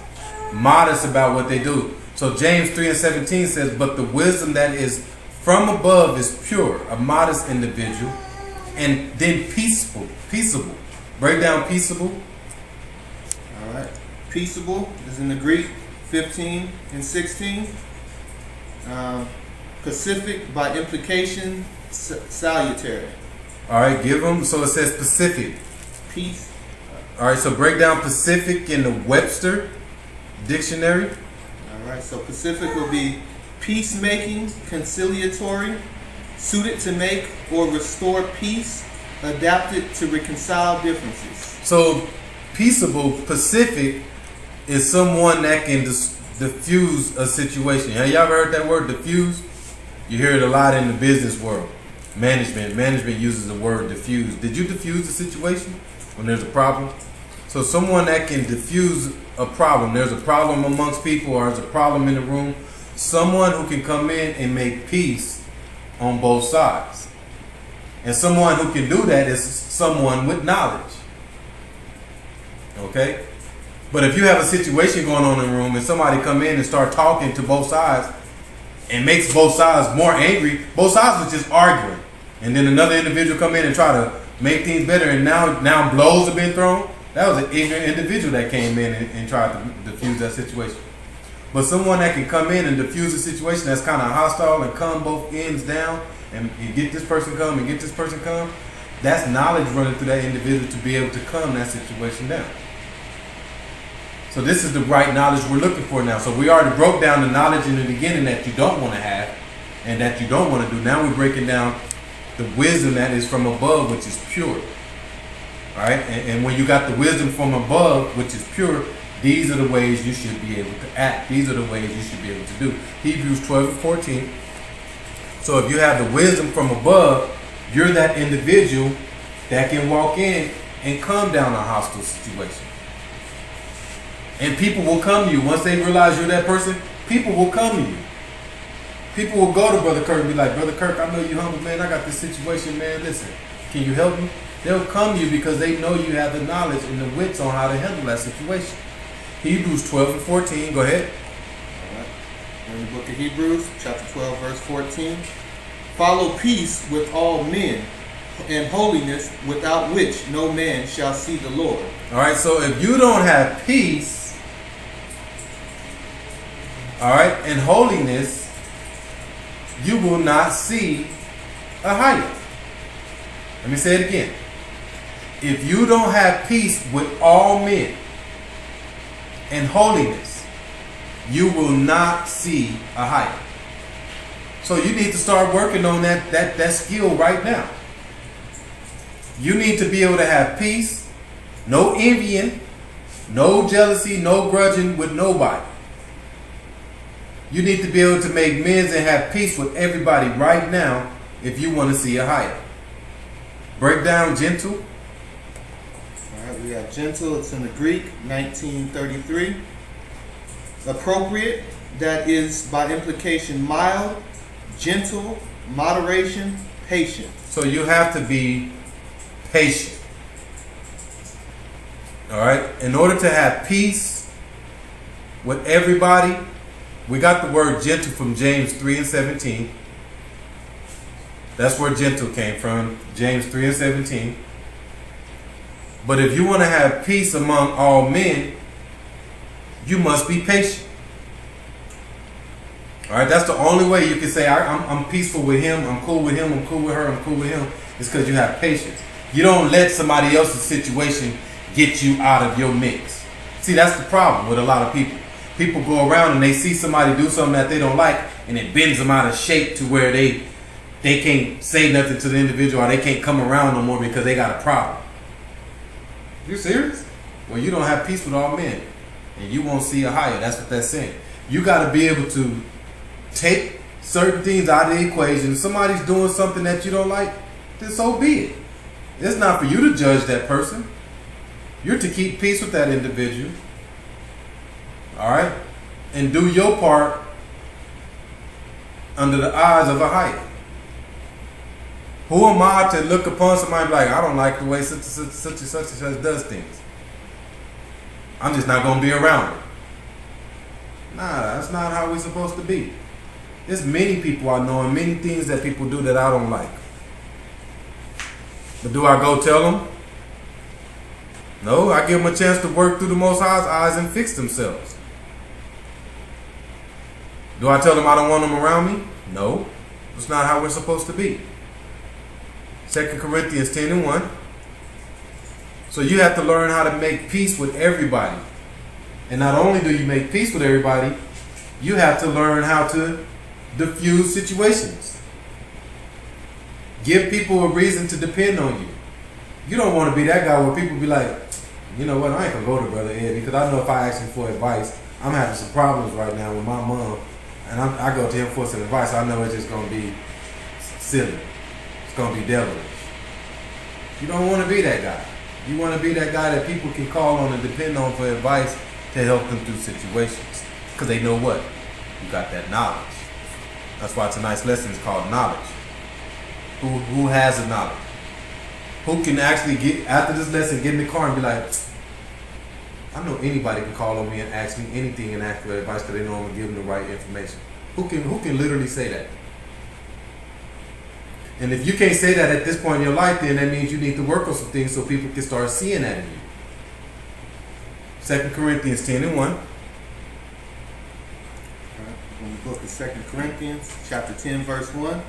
Modest about what they do. So James 3 and 17 says, but the wisdom that is from above is pure, a modest individual, and then peaceable. Break down peaceable. All right. Peaceable is in the Greek 15 and 16. Pacific, by implication, salutary. All right, give them. So it says Pacific. Peace. All right, so break down Pacific in the Webster dictionary. All right, so Pacific will be peacemaking, conciliatory, suited to make or restore peace, adapted to reconcile differences. So peaceable, Pacific, is someone that can diffuse a situation. Have y'all ever heard that word, diffuse? You hear it a lot in the business world. Management uses the word diffuse. Did you diffuse the situation when there's a problem? So someone that can diffuse a problem. There's a problem amongst people, or there's a problem in the room. Someone who can come in and make peace on both sides. And someone who can do that is someone with knowledge. Okay? But if you have a situation going on in the room and somebody come in and start talking to both sides and makes both sides more angry, both sides are just arguing. And then another individual come in and try to make things better, and now blows have been thrown. That was an ignorant individual that came in and tried to diffuse that situation. But someone that can come in and diffuse a situation that's kind of hostile and calm both ends down and get this person come and get this person come, that's knowledge running through that individual to be able to calm that situation down. So this is the right knowledge we're looking for now. So we already broke down the knowledge in the beginning that you don't want to have and that you don't want to do. Now we're breaking down the wisdom that is from above, which is pure. All right, and when you got the wisdom from above, which is pure, these are the ways you should be able to act. These are the ways you should be able to do. Hebrews 12:14. So if you have the wisdom from above, you're that individual that can walk in and calm down a hostile situation. And people will come to you. Once they realize you're that person, people will come to you. People will go to Brother Kirk and be like, Brother Kirk, I know you humble, man. I got this situation, man. Listen, can you help me? They'll come to you because they know you have the knowledge and the wits on how to handle that situation. Hebrews 12:14. Go ahead. All right. In the book of Hebrews, chapter 12, verse 14. Follow peace with all men and holiness, without which no man shall see the Lord. All right, so if you don't have peace, all right, and holiness, you will not see a higher. Let me say it again. If you don't have peace with all men and holiness, you will not see a higher. So you need to start working on that skill right now. You need to be able to have peace, no envying, no jealousy, no grudging with nobody. You need to be able to make amends and have peace with everybody right now if you want to see a higher. Break down gentle. All right, we have gentle. It's in the Greek, 1933. Appropriate, that is by implication mild, gentle, moderation, patient. So you have to be patient. All right. In order to have peace with everybody, we got the word gentle from James 3:17. That's where gentle came from, James 3:17. But if you want to have peace among all men, you must be patient. All right, that's the only way you can say I'm peaceful with him, I'm cool with him, I'm cool with her, I'm cool with him. It's because you have patience. You don't let somebody else's situation get you out of your mix. See, that's the problem with a lot of people. People go around and they see somebody do something that they don't like, and it bends them out of shape to where they can't say nothing to the individual, or they can't come around no more because they got a problem. You serious? Well, you don't have peace with all men, and you won't see a higher. That's what that's saying. You got to be able to take certain things out of the equation. If somebody's doing something that you don't like, then so be it. It's not for you to judge that person. You're to keep peace with that individual. All right? And do your part under the eyes of a higher. Who am I to look upon somebody and be like, I don't like the way such and such does things. I'm just not going to be around her. Nah, that's not how we're supposed to be. There's many people I know and many things that people do that I don't like. But do I go tell them? No, I give them a chance to work through the Most High's eyes and fix themselves. Do I tell them I don't want them around me? No, that's not how we're supposed to be. 2 Corinthians 10:1. So you have to learn how to make peace with everybody. And not only do you make peace with everybody, you have to learn how to diffuse situations. Give people a reason to depend on you. You don't want to be that guy where people be like, you know what, I ain't going to go to Brother Ed because I know if I ask him for advice, I'm having some problems right now with my mom. And I go to him for some advice. I know it's just going to be silly. It's going to be devilish. You don't want to be that guy. You want to be that guy that people can call on and depend on for advice to help them through situations. Because they know what? You got that knowledge. That's why tonight's lesson is called knowledge. Who has the knowledge? Who can actually get, after this lesson, get in the car and be like, I know anybody can call on me and ask me anything and ask for advice because they know I'm going to give them the right information. Who can literally say that? And if you can't say that at this point in your life, then that means you need to work on some things so people can start seeing that in you. 2 Corinthians 10:1. In the book of 2 Corinthians, chapter 10, verse 1.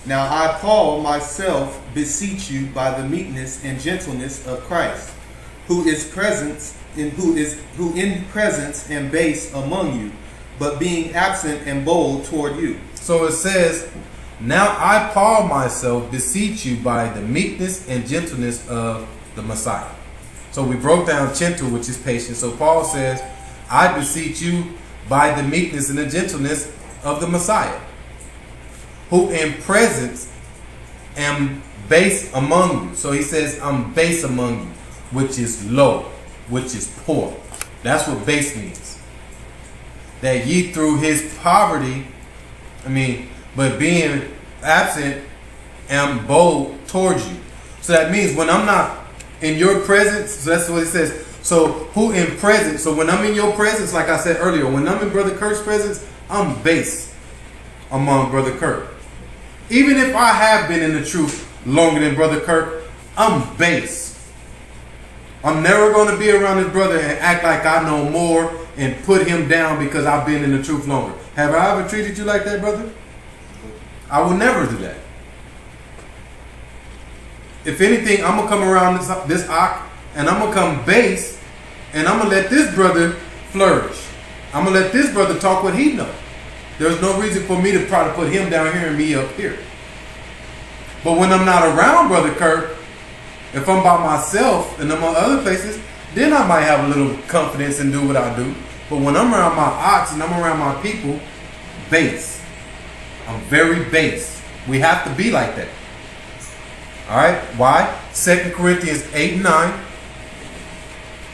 Now I, Paul, myself beseech you by the meekness and gentleness of Christ, who in presence and base among you, but being absent and bold toward you. So it says, now I, Paul, myself beseech you by the meekness and gentleness of the Messiah. So we broke down chentu, which is patience. So Paul says, I beseech you by the meekness and the gentleness of the Messiah, who in presence am base among you. So he says, I'm base among you, which is low, which is poor. That's what base means. That ye through his poverty, but being absent, am bold towards you. So that means when I'm not in your presence, so that's what it says. So who in presence? So when I'm in your presence, like I said earlier, when I'm in Brother Kirk's presence, I'm base among Brother Kirk. Even if I have been in the truth longer than Brother Kirk, I'm base. I'm never going to be around his brother and act like I know more and put him down because I've been in the truth longer. Have I ever treated you like that, brother? I will never do that. If anything, I'm going to come around this ox and I'm going to come base and I'm going to let this brother flourish. I'm going to let this brother talk what he knows. There's no reason for me to try to put him down here and me up here. But when I'm not around Brother Kirk, if I'm by myself and I'm on other places, then I might have a little confidence and do what I do. But when I'm around my ox and I'm around my people, base. I'm very base. We have to be like that. Alright? Why? 2 Corinthians 8 and 9.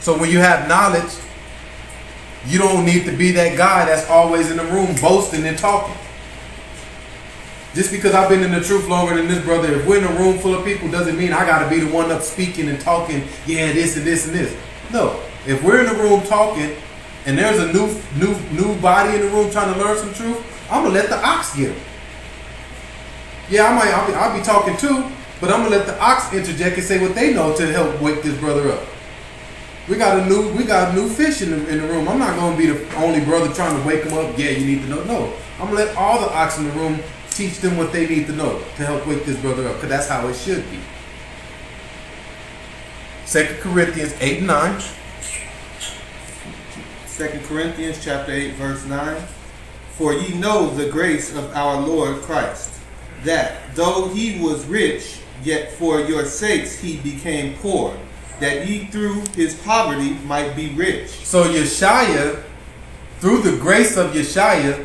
So when you have knowledge, you don't need to be that guy that's always in the room boasting and talking. Just because I've been in the truth longer than this brother, if we're in a room full of people, doesn't mean I got to be the one up speaking and talking, yeah, this and this and this. No. If we're in the room talking and there's a new body in the room trying to learn some truth, I'm going to let the ox get him. Yeah, I'll be talking too, but I'm going to let the ox interject and say what they know to help wake this brother up. We got a new fish in the room. I'm not going to be the only brother trying to wake him up. Yeah, you need to know. No. I'm going to let all the ox in the room teach them what they need to know to help wake this brother up, because that's how it should be. 2 Corinthians 8 and 9. 2 Corinthians chapter 8, verse 9. For ye know the grace of our Lord Christ, that though he was rich, yet for your sakes he became poor, that ye through his poverty might be rich. So Yeshua, through the grace of Yeshua,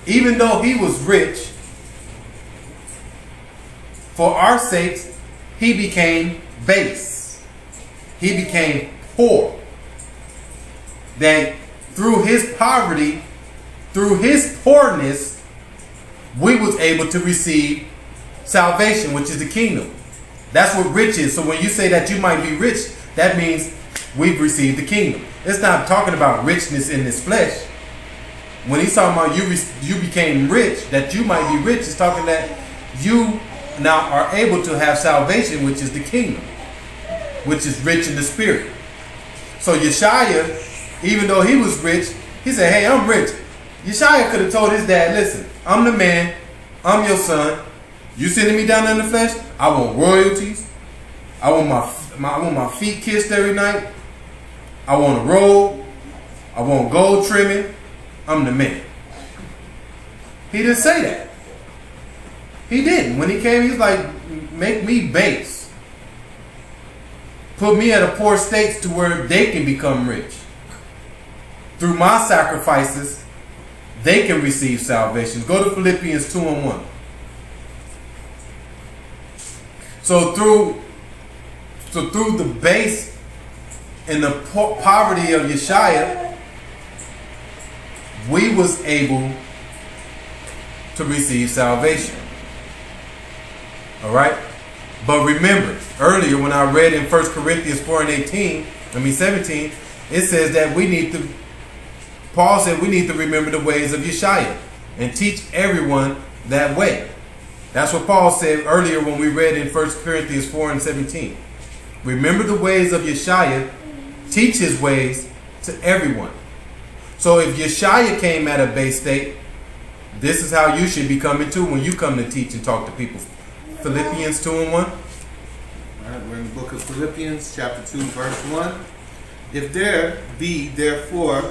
even though he was rich, for our sakes, he became base. He became poor. That through his poverty, through his poorness, we was able to receive salvation, which is the kingdom. That's what rich is. So when you say that you might be rich, that means we've received the kingdom. It's not talking about richness in this flesh. When he's talking about you became rich, that you might be rich, it's talking that you now are able to have salvation, which is the kingdom, which is rich in the spirit. So Yeshua, even though he was rich, he said, hey, I'm rich. Yeshua could have told his dad, listen, I'm the man, I'm your son. You sending me down in the flesh? I want royalties. I want my feet kissed every night. I want a robe. I want gold trimming. I'm the man. He didn't say that. He didn't. When he came, he was like, make me base. Put me at a poor state to where they can become rich. Through my sacrifices, they can receive salvation. Go to Philippians 2 and 1. So through the base and the poverty of Yeshua, we was able to receive salvation. All right? But remember, earlier when I read in 1 Corinthians 4 and 17, it says that Paul said we need to remember the ways of Yeshua and teach everyone that way. That's what Paul said earlier when we read in 1 Corinthians 4 and 17. Remember the ways of Yeshua, teach his ways to everyone. So if Yeshua came at a base state, this is how you should be coming too when you come to teach and talk to people. Philippians 2 and 1. All right, we're in the book of Philippians, chapter 2, verse 1. If there be therefore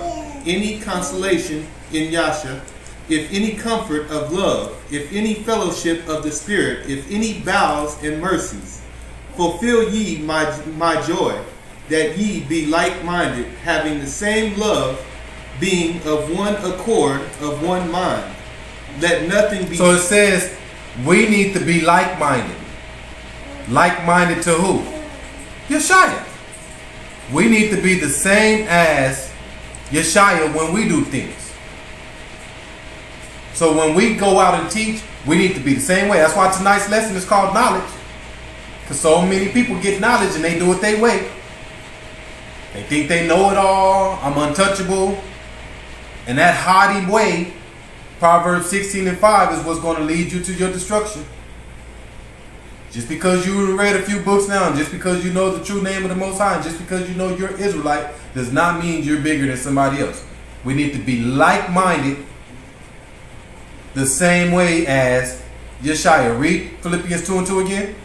any consolation in Yasha, if any comfort of love, if any fellowship of the Spirit, if any bowels and mercies, Fulfill ye my joy, that ye be like-minded, having the same love, being of one accord, of one mind. Let nothing be... So it says we need to be like-minded. Like-minded to who? Yeshaya. We need to be the same as Yeshaya when we do things. So when we go out and teach, we need to be the same way. That's why tonight's lesson is called knowledge. Because so many people get knowledge and they do it their way. They think they know it all. I'm untouchable. And that haughty way, Proverbs 16:5, is what's going to lead you to your destruction. Just because you read a few books now, and just because you know the true name of the Most High, and just because you know you're Israelite, does not mean you're bigger than somebody else. We need to be like-minded the same way as Yeshaya. Read Philippians 2:2 again.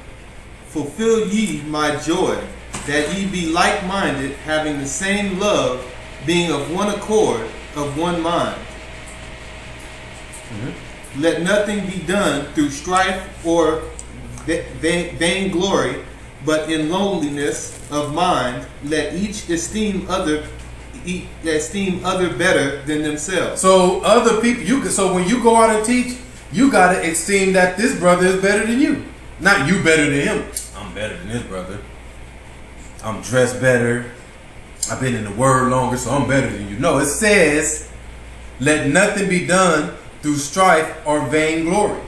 Fulfill ye my joy, that ye be like-minded, having the same love, being of one accord, of one mind. Let nothing be done through strife or vainglory, but in lowliness of mind, let each esteem other better than themselves. So other people, so when you go out and teach, you gotta esteem that this brother is better than you. Not you better than him. I'm better than this brother. I'm dressed better. I've been in the word longer, so I'm better than you. No, it says, let nothing be done through strife or vainglory,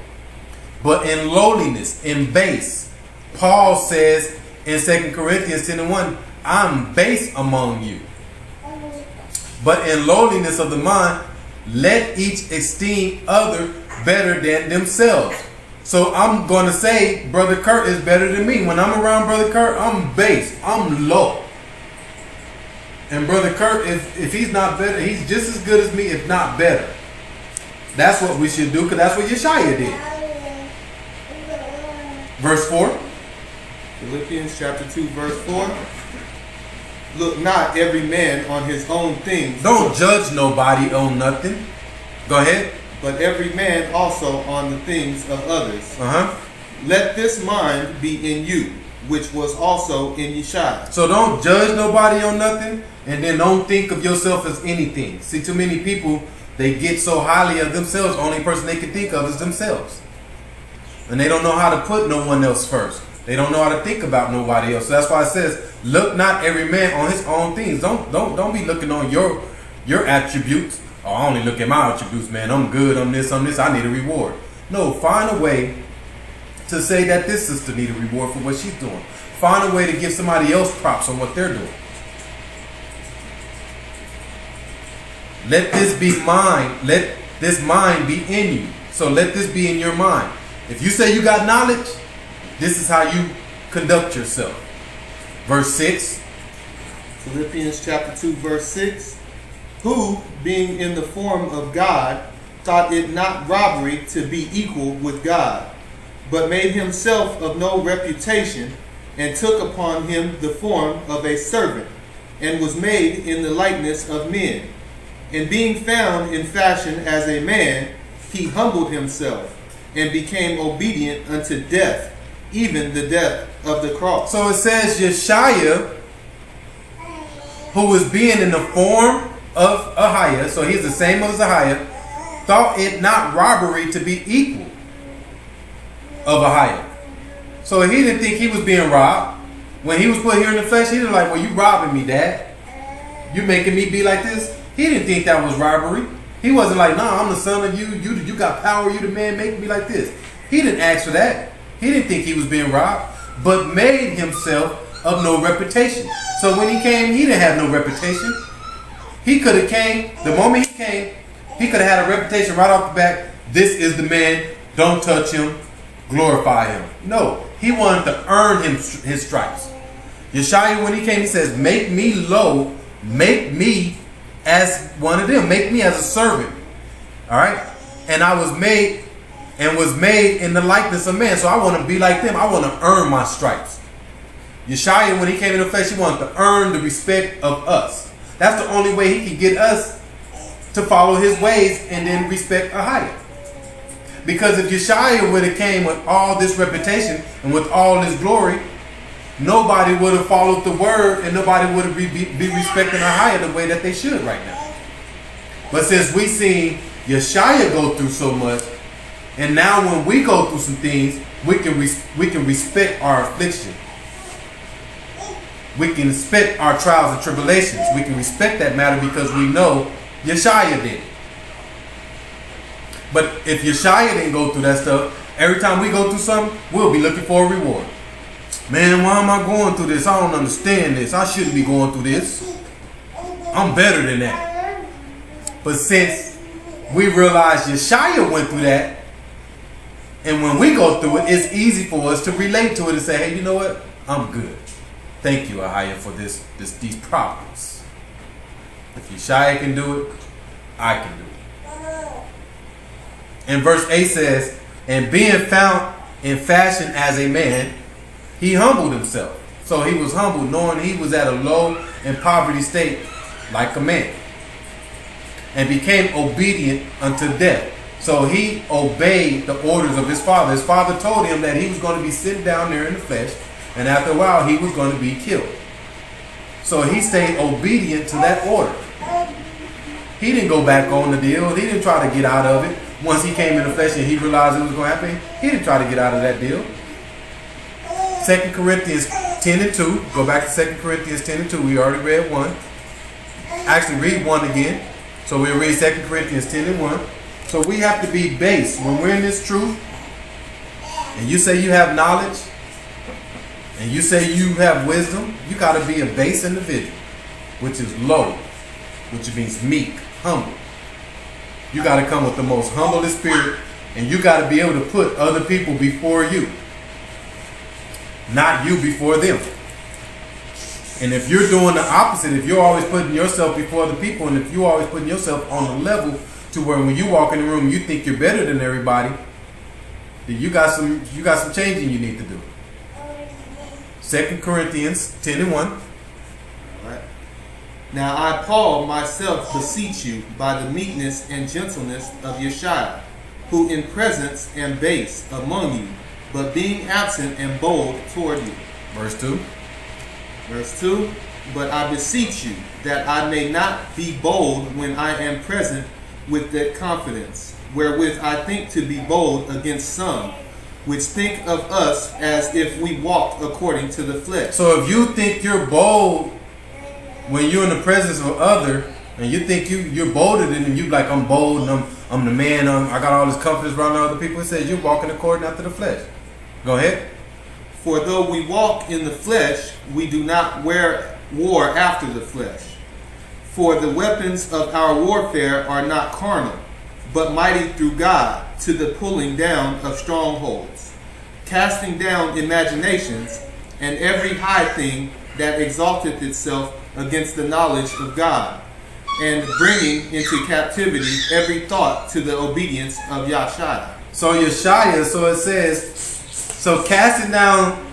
but in lowliness, in base. Paul says in 2 Corinthians 10:1, I'm base among you. But in lowliness of the mind, let each esteem other better than themselves. So I'm going to say Brother Kurt is better than me. When I'm around Brother Kurt, I'm base. I'm low. And Brother Kurt, if he's not better, he's just as good as me, if not better. That's what we should do, because that's what Yeshaya did. Verse 4. Philippians chapter 2, verse 4. Look not every man on his own things. Don't judge nobody on nothing. Go ahead. But every man also on the things of others. Uh-huh. Let this mind be in you, which was also in Yeshua. So don't judge nobody on nothing, and then don't think of yourself as anything. See, too many people, they get so highly of themselves, the only person they can think of is themselves. And they don't know how to put no one else first. They don't know how to think about nobody else. So that's why it says, look not every man on his own things. Don't be looking on your attributes. Oh, I only look at my attributes, man. I'm good on this, I need a reward. No, find a way to say that this sister need a reward for what she's doing. Find a way to give somebody else props on what they're doing. Let this be mine. Let this mind be in you. So let this be in your mind. If you say you got knowledge, this is how you conduct yourself. Verse 6. Philippians chapter 2, verse 6. Who, being in the form of God, thought it not robbery to be equal with God, but made himself of no reputation, and took upon him the form of a servant, and was made in the likeness of men. And being found in fashion as a man, he humbled himself, and became obedient unto death, even the death of the cross. So it says Yeshaya, who was being in the form of Ahiah, so he's the same as Ahiah, thought it not robbery to be equal of Ahiah. So he didn't think he was being robbed. When he was put here in the flesh, he was like, well, you robbing me, Dad. You making me be like this? He didn't think that was robbery. He wasn't like, nah, I'm the son of you. You got power. You the man making me like this. He didn't ask for that. He didn't think he was being robbed, but made himself of no reputation. So when he came, he didn't have no reputation. He could have came, the moment he came, he could have had a reputation right off the bat. This is the man. Don't touch him. Glorify him. No, he wanted to earn him his stripes. Yeshaya, when he came, he says, make me low. Make me as one of them. Make me as a servant. All right? And I was made in the likeness of man. So I want to be like them. I want to earn my stripes. Yeshaya, when he came in the flesh, he wanted to earn the respect of us. That's the only way he could get us to follow his ways and then respect Ahiah. Because if Yeshaya would have came with all this reputation and with all this glory, nobody would have followed the word and nobody would have be respecting Ahiah the way that they should right now. But since we seen Yeshaya go through so much, and now when we go through some things, we can respect our affliction. We can respect our trials and tribulations. We can respect that matter because we know Yeshaya did. But if Yeshaya didn't go through that stuff, every time we go through something, we'll be looking for a reward. Man, why am I going through this? I don't understand this. I shouldn't be going through this. I'm better than that. But since we realize Yeshaya went through that, and when we go through it, it's easy for us to relate to it and say, hey, you know what? I'm good. Thank you, Ahiah, for these problems. If Yeshaya can do it, I can do it. And verse 8 says, and being found in fashion as a man, he humbled himself. So he was humble, knowing he was at a low and poverty state like a man, and became obedient unto death. So he obeyed the orders of his father. His father told him that he was going to be sitting down there in the flesh, and after a while he was going to be killed. So he stayed obedient to that order. He didn't go back on the deal. He didn't try to get out of it. Once he came in the flesh and he realized it was going to happen, he didn't try to get out of that deal. 2 Corinthians 10 and 2. Go back to 2 Corinthians 10 and 2. We already read 1. Actually, read 1 again. So we'll read 2 Corinthians 10 and 1. So we have to be base. When we're in this truth, and you say you have knowledge, and you say you have wisdom, you got to be a base individual, which is low, which means meek, humble. You got to come with the most humblest spirit, and you got to be able to put other people before you, not you before them. And if you're doing the opposite, if you're always putting yourself before the people, and if you're always putting yourself on the level to where when you walk in the room you think you're better than everybody, then you got some changing you need to do. 2 Corinthians 10 and 1. All right. Now I, Paul, myself beseech you by the meekness and gentleness of Yeshua, who in presence am base among you, but being absent am bold toward you. Verse 2. Verse 2. But I beseech you that I may not be bold when I am present with that confidence, wherewith I think to be bold against some, which think of us as if we walked according to the flesh. So if you think you're bold when you're in the presence of other, and you think you're bolder than them, you like, I'm bold and I'm the man, I got all this confidence around other people, it says you're walking according after the flesh. Go ahead. For though we walk in the flesh, we do not war after the flesh. For the weapons of our warfare are not carnal, but mighty through God to the pulling down of strongholds, casting down imaginations and every high thing that exalteth itself against the knowledge of God, and bringing into captivity every thought to the obedience of Yeshua. So Yeshua, so it says, so casting down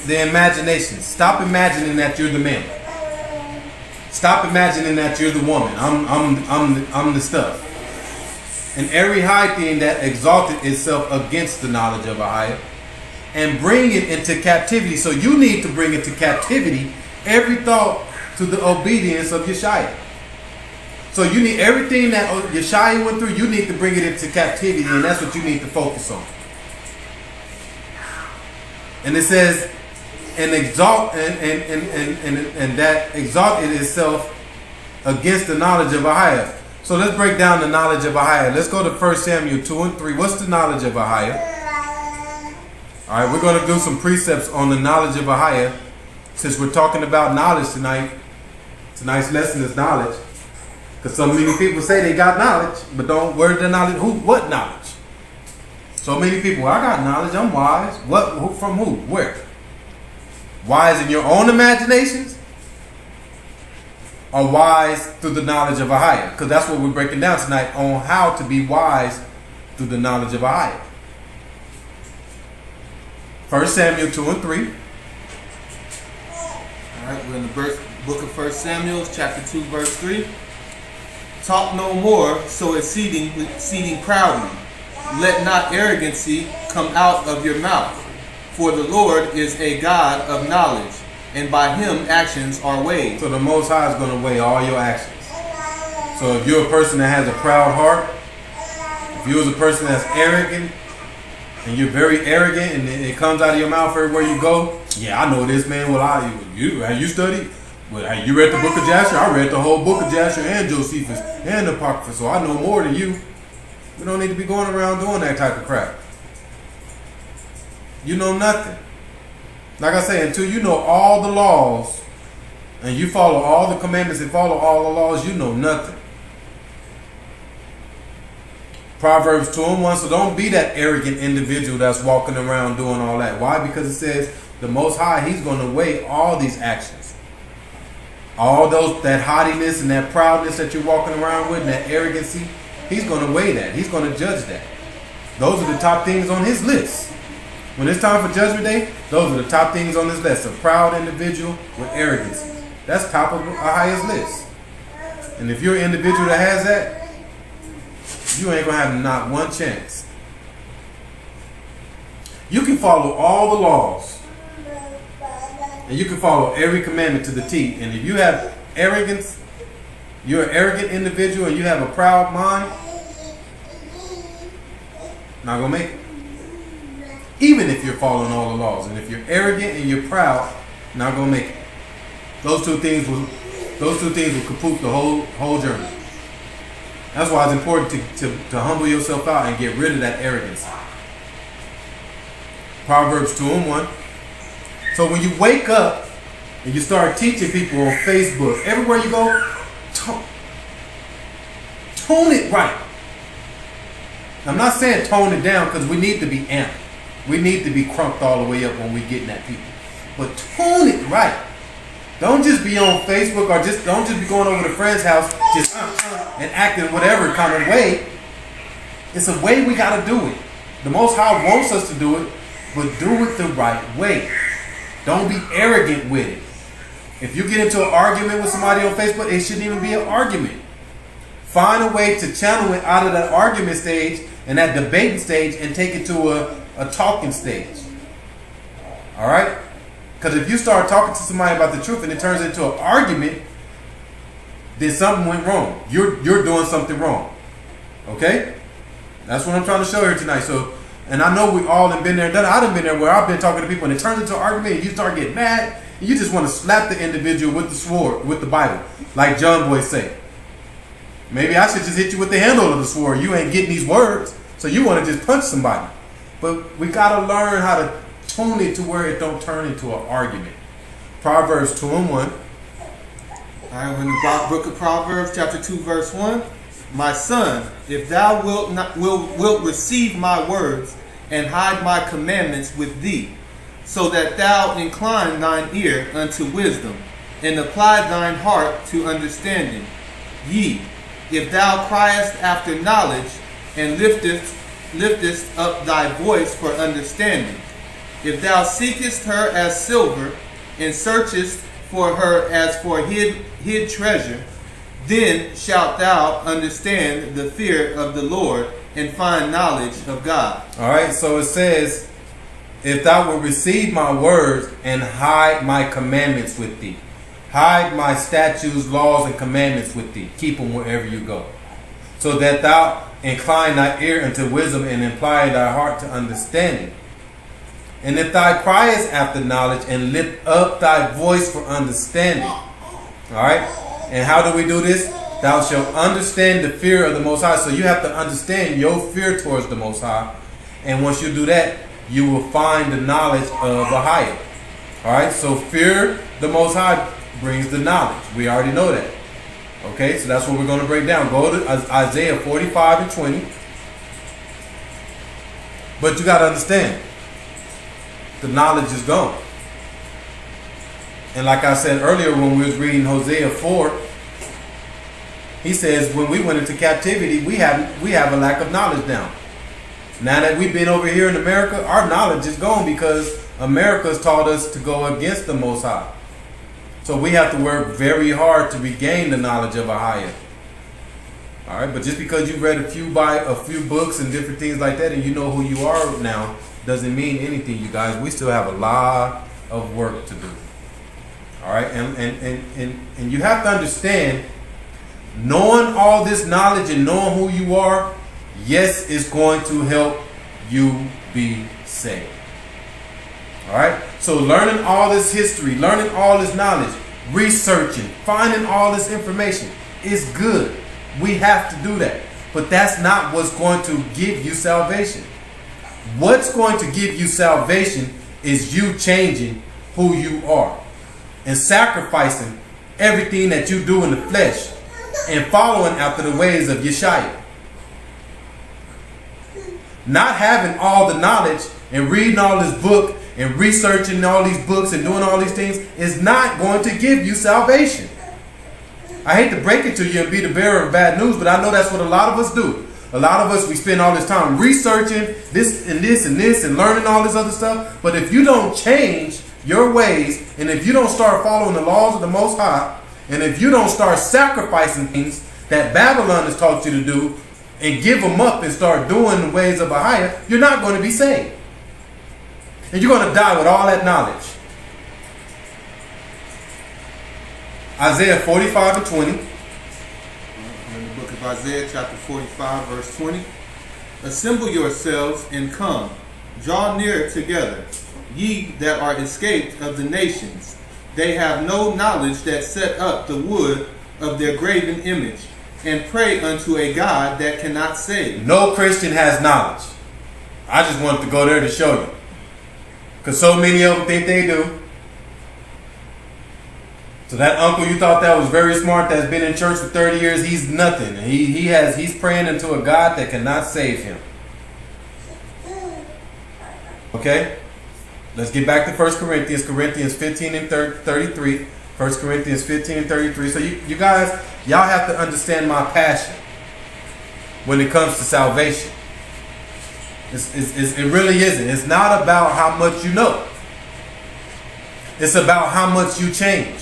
the imagination. Stop imagining that you're the man. Stop imagining that you're the woman. I'm the stuff. And every high thing that exalted itself against the knowledge of Ahiah, and bring it into captivity. So you need to bring into captivity every thought to the obedience of Yeshua. So you need everything that Yeshua went through, you need to bring it into captivity, and that's what you need to focus on. And it says, and exalt and that exalted itself against the knowledge of Ahiah. So let's break down the knowledge of Ahiah. Let's go to 1 Samuel 2 and 3. What's the knowledge of Ahiah? All right, we're going to do some precepts on the knowledge of Ahiah. Since we're talking about knowledge tonight, tonight's lesson is knowledge. Because so many people say they got knowledge, but don't, where's the knowledge? Who? What knowledge? So many people, I got knowledge, I'm wise. What? Who, from who? Where? Wise in your own imaginations? Or wise through the knowledge of Ahiah? Because that's what we're breaking down tonight, on how to be wise through the knowledge of Ahiah. 1 Samuel 2 and 3. Alright, we're in the book of 1 Samuel, chapter 2, verse 3. Talk no more, so exceeding proudly. Let not arrogancy come out of your mouth. For the Lord is a God of knowledge, and by him actions are weighed. So the Most High is going to weigh all your actions. So if you're a person that has a proud heart, if you're a person that's arrogant, and you're very arrogant, and it comes out of your mouth everywhere you go, yeah, I know this, man. Well, have you studied? Well, have you read the book of Jasher? I read the whole book of Jasher and Josephus and the Apocrypha, so I know more than you. We don't need to be going around doing that type of crap. You know nothing. Like I say, until you know all the laws and you follow all the commandments and follow all the laws, you know nothing. Proverbs 2:1. So don't be that arrogant individual that's walking around doing all that. Why? Because it says the Most High, he's going to weigh all these actions. All that haughtiness and that proudness that you're walking around with and that arrogancy, he's going to weigh that. He's going to judge that. Those are the top things on his list. When it's time for Judgment Day, those are the top things on this list. A proud individual with arrogance. That's top of our highest list. And if you're an individual that has that, you ain't going to have not one chance. You can follow all the laws. And you can follow every commandment to the T. And if you have arrogance, you're an arrogant individual and you have a proud mind, not going to make it. Even if you're following all the laws. And if you're arrogant and you're proud, not going to make it. Those two things will kaput the whole journey. That's why it's important to humble yourself out and get rid of that arrogance. Proverbs 2:1. So when you wake up and you start teaching people on Facebook, everywhere you go, tone it right. I'm not saying tone it down because we need to be amped. We need to be crunked all the way up when we getting at people. But tone it right. Don't just be on Facebook or don't just be going over to a friend's house just and acting whatever kind of way. It's a way we got to do it. The Most High wants us to do it, but do it the right way. Don't be arrogant with it. If you get into an argument with somebody on Facebook, it shouldn't even be an argument. Find a way to channel it out of that argument stage and that debating stage and take it to a talking stage. All right? Because if you start talking to somebody about the truth and it turns into an argument, then something went wrong. You're doing something wrong. Okay? That's what I'm trying to show here tonight. So, and I know we all have been there and done it. I've been there where I've been talking to people and it turns into an argument and you start getting mad and you just want to slap the individual with the sword, with the Bible, like John Boy say. Maybe I should just hit you with the handle of the sword. You ain't getting these words, so you want to just punch somebody. But we got to learn how to tune it to where it don't turn into an argument. Proverbs 2:1. All right, in the book of Proverbs, chapter 2, verse 1. My son, if thou wilt receive my words and hide my commandments with thee, so that thou incline thine ear unto wisdom and apply thine heart to understanding. Yea, if thou criest after knowledge and liftest up thy voice for understanding, if thou seekest her as silver and searchest for her as for hid treasure, then shalt thou understand the fear of the Lord and find knowledge of God. All right, so it says, if thou wilt receive my words and hide my commandments with thee. Hide my statutes, laws, and commandments with thee. Keep them wherever you go. So that thou incline thy ear unto wisdom and apply thy heart to understanding. And if thou criest after knowledge and lift up thy voice for understanding. All right? And how do we do this? Thou shalt understand the fear of the Most High. So you have to understand your fear towards the Most High. And once you do that, you will find the knowledge of the higher. All right? So fear the Most High brings the knowledge. We already know that. Okay? So that's what we're going to break down. Go to Isaiah 45 and 20. But you got to understand, the knowledge is gone. And like I said earlier when we was reading Hosea 4, he says when we went into captivity, we have a lack of knowledge now. Now that we've been over here in America, our knowledge is gone because America's taught us to go against the Most High. So we have to work very hard to regain the knowledge of a higher. All right, but just because you read a few books and different things like that, and you know who you are now, doesn't mean anything, you guys. We still have a lot of work to do. All right, and you have to understand, knowing all this knowledge and knowing who you are, yes, it's going to help you be saved. All right, so learning all this history, learning all this knowledge, researching, finding all this information is good. We have to do that. But that's not what's going to give you salvation. What's going to give you salvation is you changing who you are and sacrificing everything that you do in the flesh and following after the ways of Yeshua. Not having all the knowledge and reading all this book and researching all these books and doing all these things is not going to give you salvation. I hate to break it to you and be the bearer of bad news, but I know that's what a lot of us do. A lot of us, we spend all this time researching this and this and this and learning all this other stuff. But if you don't change your ways, and if you don't start following the laws of the Most High, and if you don't start sacrificing things that Babylon has taught you to do and give them up and start doing the ways of Ahia, you're not going to be saved. And you're going to die with all that knowledge. Isaiah 45 and 20. In the book of Isaiah, chapter 45, verse 20. Assemble yourselves and come, draw near together, ye that are escaped of the nations. They have no knowledge that set up the wood of their graven image, and pray unto a God that cannot save. No Christian has knowledge. I just wanted to go there to show you. Because so many of them think they do. So that uncle you thought that was very smart, that's been in church for 30 years, he's nothing. He's praying into a God that cannot save him. Okay? Let's get back to 1 Corinthians. Corinthians 15 and 33. 1 Corinthians 15 and 33. So you guys, y'all have to understand my passion when it comes to salvation. It really isn't. It's not about how much you know. It's about how much you change.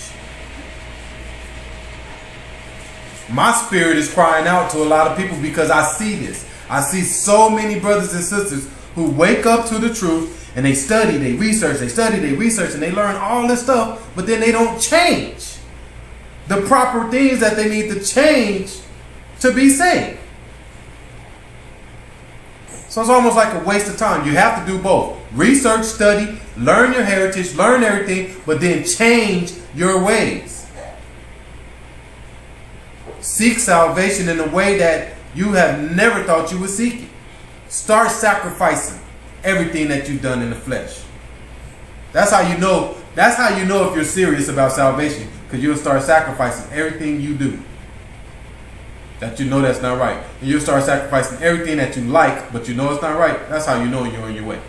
My spirit is crying out to a lot of people because I see this. I see so many brothers and sisters who wake up to the truth and they study, they research, and they learn all this stuff, but then they don't change the proper things that they need to change to be saved. So it's almost like a waste of time. You have to do both. Research, study, learn your heritage, learn everything, but then change your ways. Seek salvation in a way that you have never thought you would seek it. Start sacrificing everything that you've done in the flesh. That's how you know. That's how you know if you're serious about salvation, because you'll start sacrificing everything you do that you know that's not right. And you'll start sacrificing everything that you like, but you know it's not right. That's how you know you're on your way.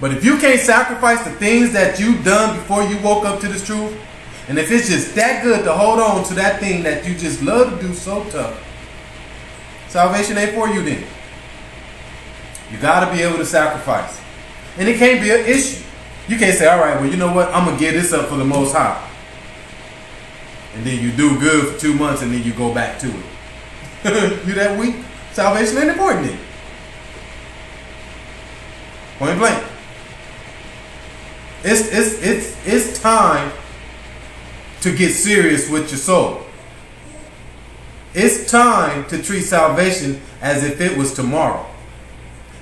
But if you can't sacrifice the things that you've done before you woke up to this truth, and if it's just that good to hold on to that thing that you just love to do so tough, salvation ain't for you then. You got to be able to sacrifice. And it can't be an issue. You can't say, all right, well, you know what? I'm going to give this up for the Most High. And then you do good for 2 months and then you go back to it. You that weak? Salvation ain't important then. Point blank. It's time to get serious with your soul. It's time to treat salvation as if it was tomorrow.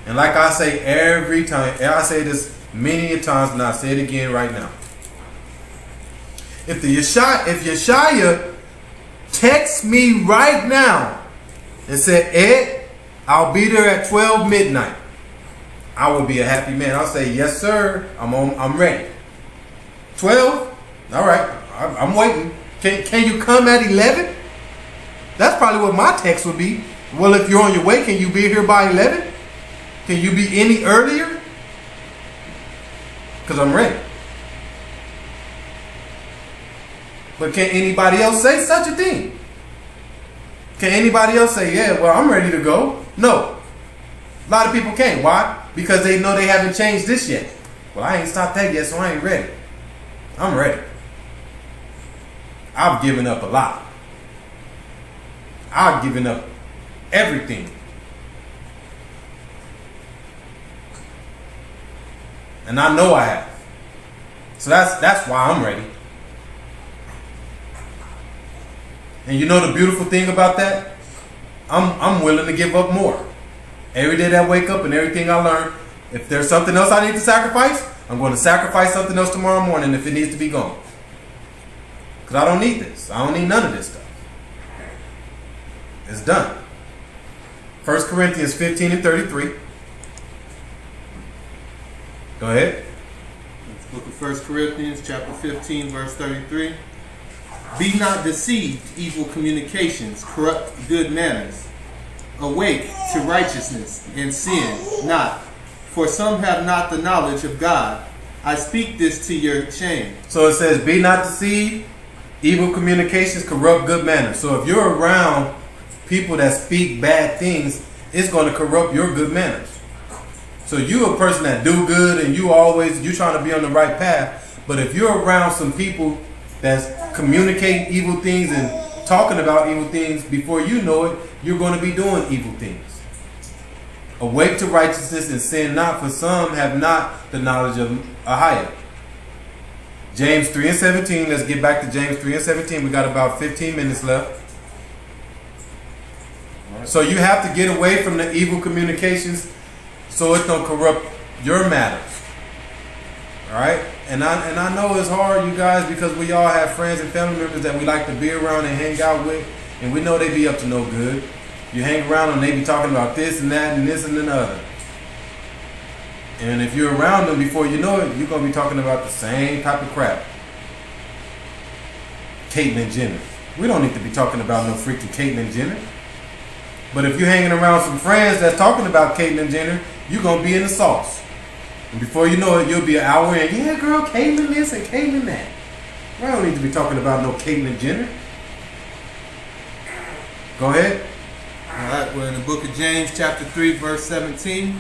And like I say every time, and I say this many a times, and I say it again right now. If Yeshua texts me right now and said, Ed, I'll be there at 12 midnight, I will be a happy man. I'll say, yes, sir. I'm ready. 12? All right. I'm waiting. Can you come at 11? That's probably what my text would be. Well, if you're on your way, can you be here by 11? Can you be any earlier? Because I'm ready. But can anybody else say such a thing? Can anybody else say, yeah, well, I'm ready to go? No. A lot of people can't. Why? Because they know they haven't changed this yet. Well, I ain't stopped that yet, so I ain't ready. I'm ready. I've given up a lot. I've given up everything. And I know I have. So that's why I'm ready. And you know the beautiful thing about that? I'm willing to give up more. Every day that I wake up and everything I learn, if there's something else I need to sacrifice, I'm going to sacrifice something else tomorrow morning if it needs to be gone. Because I don't need this. I don't need none of this stuff. It's done. 1 Corinthians 15 and 33. Go ahead. Book of 1 Corinthians, chapter 15, verse 33. Be not deceived, evil communications corrupt good manners. Awake to righteousness and sin not. For some have not the knowledge of God. I speak this to your shame. So it says, be not deceived, evil communications corrupt good manners. So if you're around people that speak bad things, it's going to corrupt your good manners. So you a person that do good and you trying to be on the right path. But if you're around some people that's communicating evil things and talking about evil things, before you know it, you're going to be doing evil things. Awake to righteousness and sin not, for some have not the knowledge of Ahia. James 3 and 17. Let's get back to James 3 and 17. We got about 15 minutes left. So you have to get away from the evil communications so it don't corrupt your matters. Alright? And I know it's hard, you guys, because we all have friends and family members that we like to be around and hang out with, and we know they be up to no good. You hang around and they be talking about this and that and this and the other. And if you're around them before you know it, you're going to be talking about the same type of crap. Caitlyn Jenner. We don't need to be talking about no freaking Caitlyn Jenner. But if you're hanging around some friends that's talking about Caitlyn Jenner, you're going to be in the sauce. And before you know it, you'll be an hour in. Yeah, girl, Caitlyn this and Caitlyn that. We don't need to be talking about no Caitlyn Jenner. Go ahead. Alright, we're in the book of James, chapter 3, verse 17.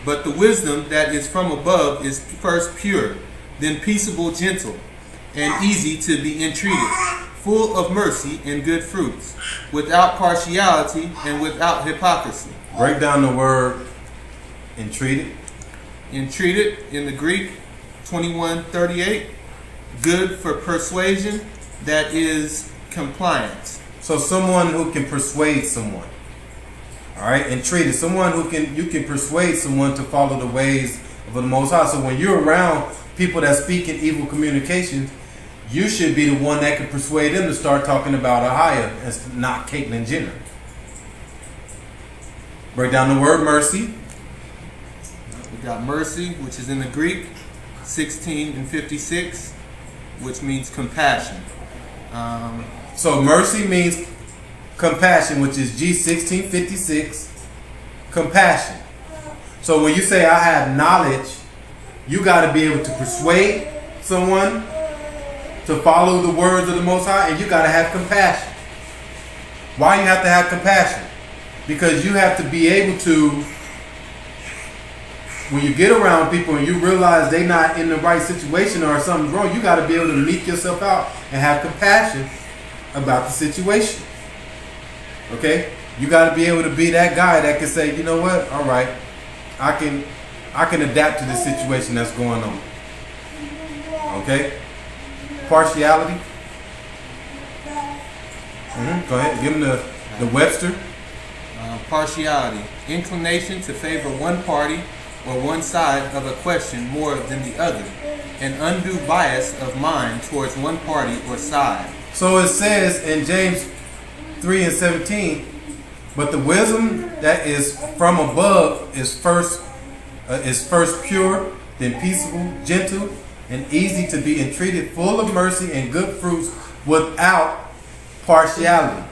But the wisdom that is from above is first pure, then peaceable, gentle, and easy to be entreated, full of mercy and good fruits, without partiality and without hypocrisy. Break down the word entreated. Entreated in the Greek, 21:38, good for persuasion, that is compliance. So someone who can persuade someone. Alright, entreated. Someone who you can persuade someone to follow the ways of the Most High. So when you're around people that speak in evil communications, you should be the one that can persuade them to start talking about Ahia and not Caitlyn Jenner. Break down the word mercy. We got mercy, which is in the Greek, 16 and 56, which means compassion. So mercy means compassion, which is G1656. Compassion. So when you say I have knowledge, you got to be able to persuade someone to follow the words of the Most High, and you got to have compassion. Why you have to have compassion? Because you have to be able to, when you get around people and you realize they're not in the right situation or something's wrong, you got to be able to meet yourself out and have compassion about the situation. Okay? You got to be able to be that guy that can say, you know what? All right, I can adapt to the situation that's going on. Okay? Partiality. Go ahead. Give them the Webster. Partiality, inclination to favor one party or one side of a question more than the other, an undue bias of mind towards one party or side. So it says in James 3 and 17, but the wisdom that is from above is first pure, then peaceable, gentle, and easy to be entreated, full of mercy and good fruits, without partiality.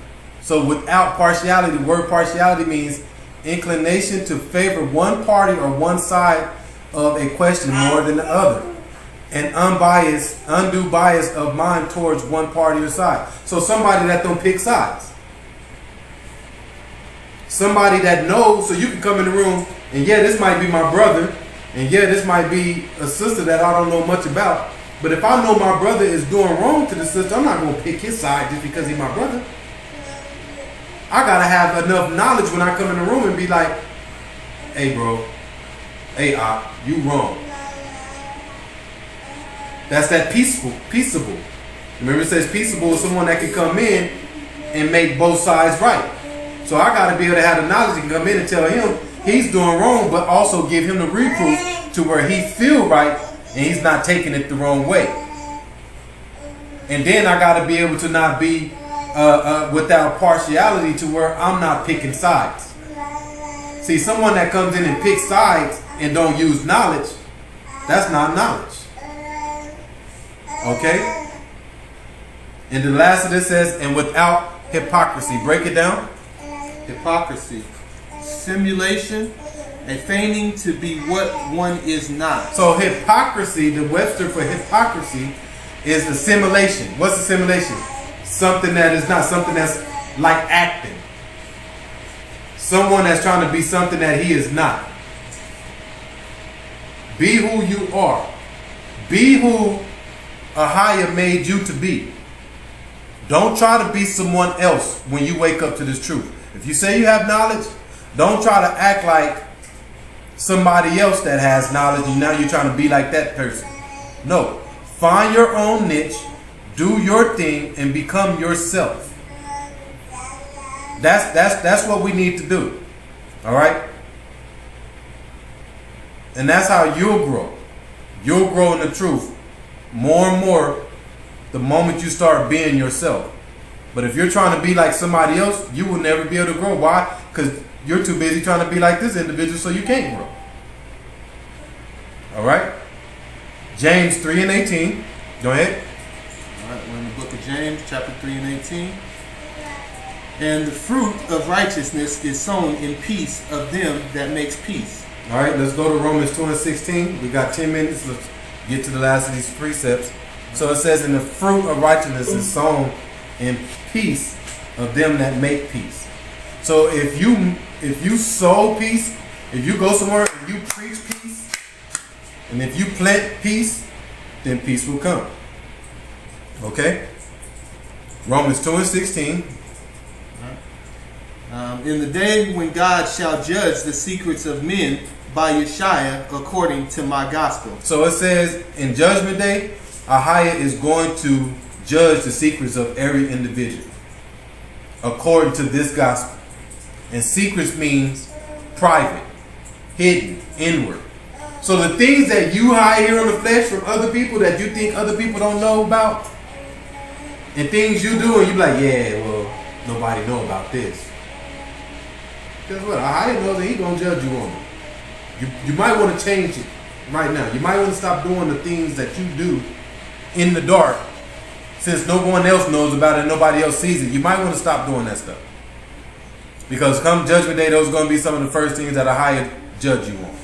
So without partiality, the word partiality means inclination to favor one party or one side of a question more than the other. An undue bias of mind towards one party or side. So somebody that don't pick sides. Somebody that knows, so you can come in the room and yeah, this might be my brother, and yeah, this might be a sister that I don't know much about. But if I know my brother is doing wrong to the sister, I'm not going to pick his side just because he's my brother. I got to have enough knowledge when I come in the room and be like, hey bro, hey you wrong. That's that peaceable. Remember it says peaceable is someone that can come in and make both sides right. So I got to be able to have the knowledge and come in and tell him he's doing wrong, but also give him the reproof to where he feel right and he's not taking it the wrong way. And then I got to be able to not be without partiality to where I'm not picking sides. See, someone that comes in and picks sides and don't use knowledge, that's not knowledge. Okay? And the last of this says, and without hypocrisy. Break it down. Hypocrisy. Simulation. A feigning to be what one is not. So hypocrisy, the Webster for hypocrisy is the simulation. What's the simulation? Something that is not, something that's like acting. Someone that's trying to be something that he is not. Be who you are. Be who Ahia made you to be. Don't try to be someone else when you wake up to this truth. If you say you have knowledge, don't try to act like somebody else that has knowledge and now you're trying to be like that person. No. Find your own niche, do your thing, and become yourself. That's what we need to do. All right? And that's how you'll grow. You'll grow in the truth more and more the moment you start being yourself. But if you're trying to be like somebody else, you will never be able to grow. Why? Because you're too busy trying to be like this individual, so you can't grow. All right? James 3:18. Go ahead. All right, we're in the book of James, chapter 3 and 18. And the fruit of righteousness is sown in peace of them that makes peace. All right, let's go to Romans 2:16. We got 10 minutes. Let's get to the last of these precepts. So it says, and the fruit of righteousness is sown in peace of them that make peace. So if you sow peace, if you go somewhere and you preach peace, and if you plant peace, then peace will come. Okay? Romans 2:16. In the day when God shall judge the secrets of men by Yeshua according to my gospel. So it says in Judgment Day, Ahia is going to judge the secrets of every individual according to this gospel. And secrets means private, hidden, inward. So the things that you hide here on the flesh from other people that you think other people don't know about, and things you do and you be like, yeah, well, nobody know about this. Guess what? Ahia knows that he's going to judge you on it. You might want to change it right now. You might want to stop doing the things that you do in the dark, since no one else knows about it and nobody else sees it. You might want to stop doing that stuff. Because come Judgment Day, those are going to be some of the first things that Ahia judge you on.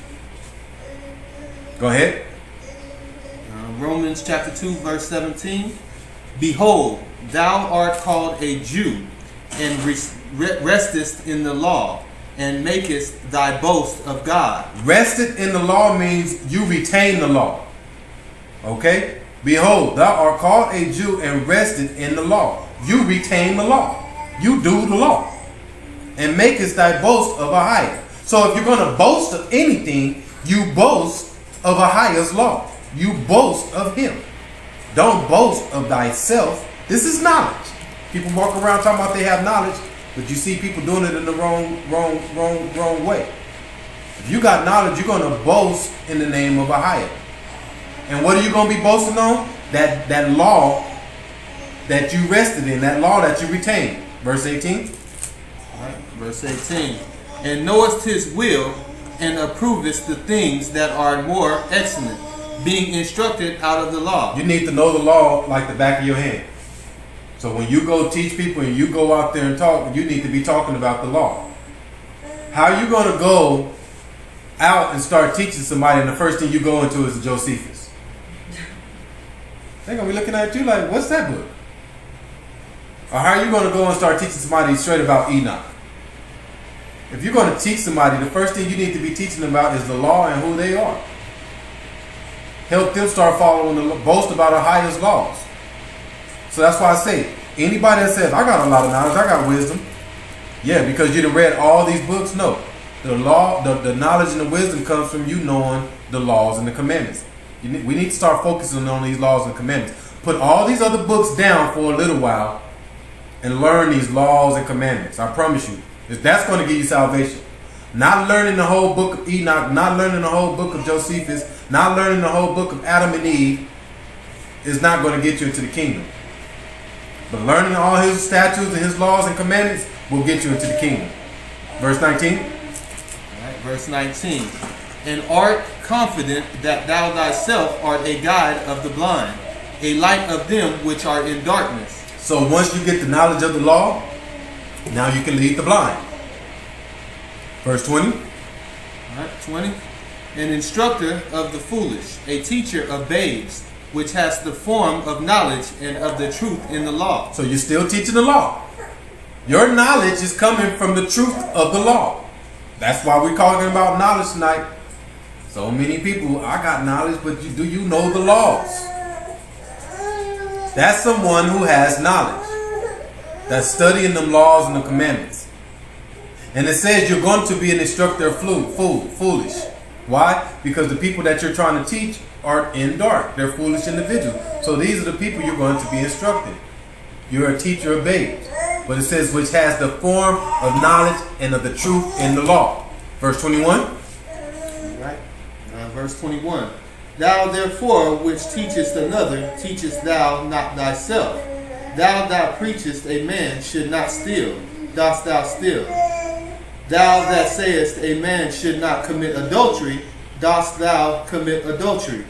Go ahead. Romans chapter 2, verse 17. Behold, thou art called a Jew, and restest in the law, and makest thy boast of God. Rested in the law means you retain the law. Okay? Behold, thou art called a Jew and rested in the law. You retain the law. You do the law. And makest thy boast of Ahia. So if you're going to boast of anything, you boast of Ahia's law. You boast of him. Don't boast of thyself. This is knowledge. People walk around talking about they have knowledge, but you see people doing it in the wrong way. If you got knowledge, you're going to boast in the name of Ahia. And what are you going to be boasting on? That law that you rested in, that law that you retained. Verse 18. Right, verse 18. And knowest his will, and approvest the things that are more excellent, being instructed out of the law. You need to know the law like the back of your hand. So when you go teach people and you go out there and talk, you need to be talking about the law. How are you going to go out and start teaching somebody and the first thing you go into is the Josephus? They're going to be looking at you like, what's that book? Or how are you going to go and start teaching somebody straight about Enoch? If you're going to teach somebody, the first thing you need to be teaching them about is the law and who they are. Help them start following the boast about Ahia's laws. So that's why I say, anybody that says, I got a lot of knowledge, I got wisdom. Yeah, because you done read all these books? No. The law, the knowledge and the wisdom comes from you knowing the laws and the commandments. We need to start focusing on these laws and commandments. Put all these other books down for a little while and learn these laws and commandments. I promise you, that's going to give you salvation. Not learning the whole book of Enoch, not learning the whole book of Josephus, not learning the whole book of Adam and Eve is not going to get you into the kingdom. But learning all his statutes and his laws and commandments will get you into the kingdom. Verse 19. All right, verse 19. And art confident that thou thyself art a guide of the blind, a light of them which are in darkness. So once you get the knowledge of the law, now you can lead the blind. Verse 20. All right, 20. An instructor of the foolish, a teacher of babes, which has the form of knowledge and of the truth in the law. So you're still teaching the law. Your knowledge is coming from the truth of the law. That's why we're talking about knowledge tonight. So many people, I got knowledge, but do you know the laws? That's someone who has knowledge. That's studying the laws and the commandments. And it says you're going to be an instructor of foolish. Why? Because the people that you're trying to teach are in dark. They're foolish individuals. So these are the people you're going to be instructing. You're a teacher of babes. But it says which has the form of knowledge and of the truth in the law. Verse 21. Right. Verse 21. Thou therefore which teachest another, teachest thou not thyself. Thou that preachest a man should not steal, dost thou steal? Thou that sayest a man should not commit adultery, dost thou commit adultery?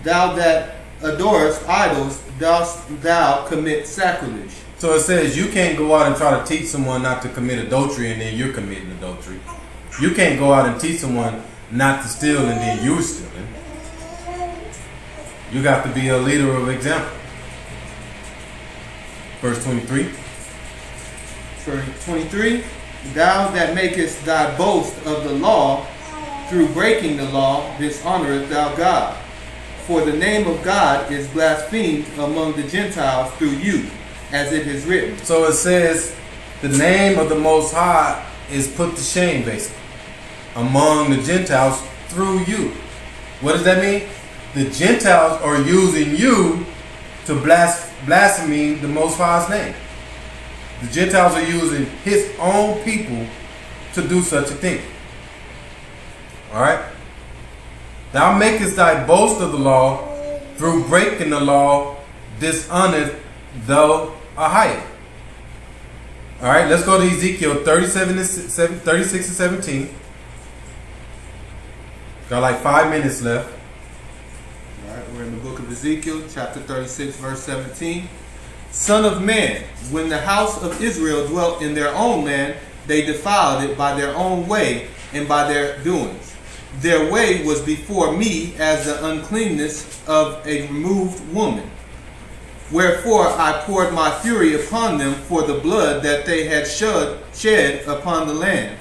Thou that adorest idols, dost thou commit sacrilege? So it says you can't go out and try to teach someone not to commit adultery and then you're committing adultery. You can't go out and teach someone not to steal and then you're stealing. You got to be a leader of example. Verse 23. Verse 23. Thou that makest thy boast of the law, through breaking the law, dishonoreth thou God. For the name of God is blasphemed among the Gentiles through you, as it is written. So it says the name of the Most High is put to shame, basically, among the Gentiles through you. What does that mean? The Gentiles are using you to blaspheme the Most High's name. The Gentiles are using his own people to do such a thing. Alright? Thou makest thy boast of the law, through breaking the law, dishonoreth thou Ahiah. Alright, let's go to Ezekiel 36 and 17. Got like 5 minutes left. All right, we're in the book of Ezekiel, chapter 36, verse 17. Son of man, when the house of Israel dwelt in their own land, they defiled it by their own way and by their doings. Their way was before me as the uncleanness of a removed woman. Wherefore I poured my fury upon them for the blood that they had shed upon the land,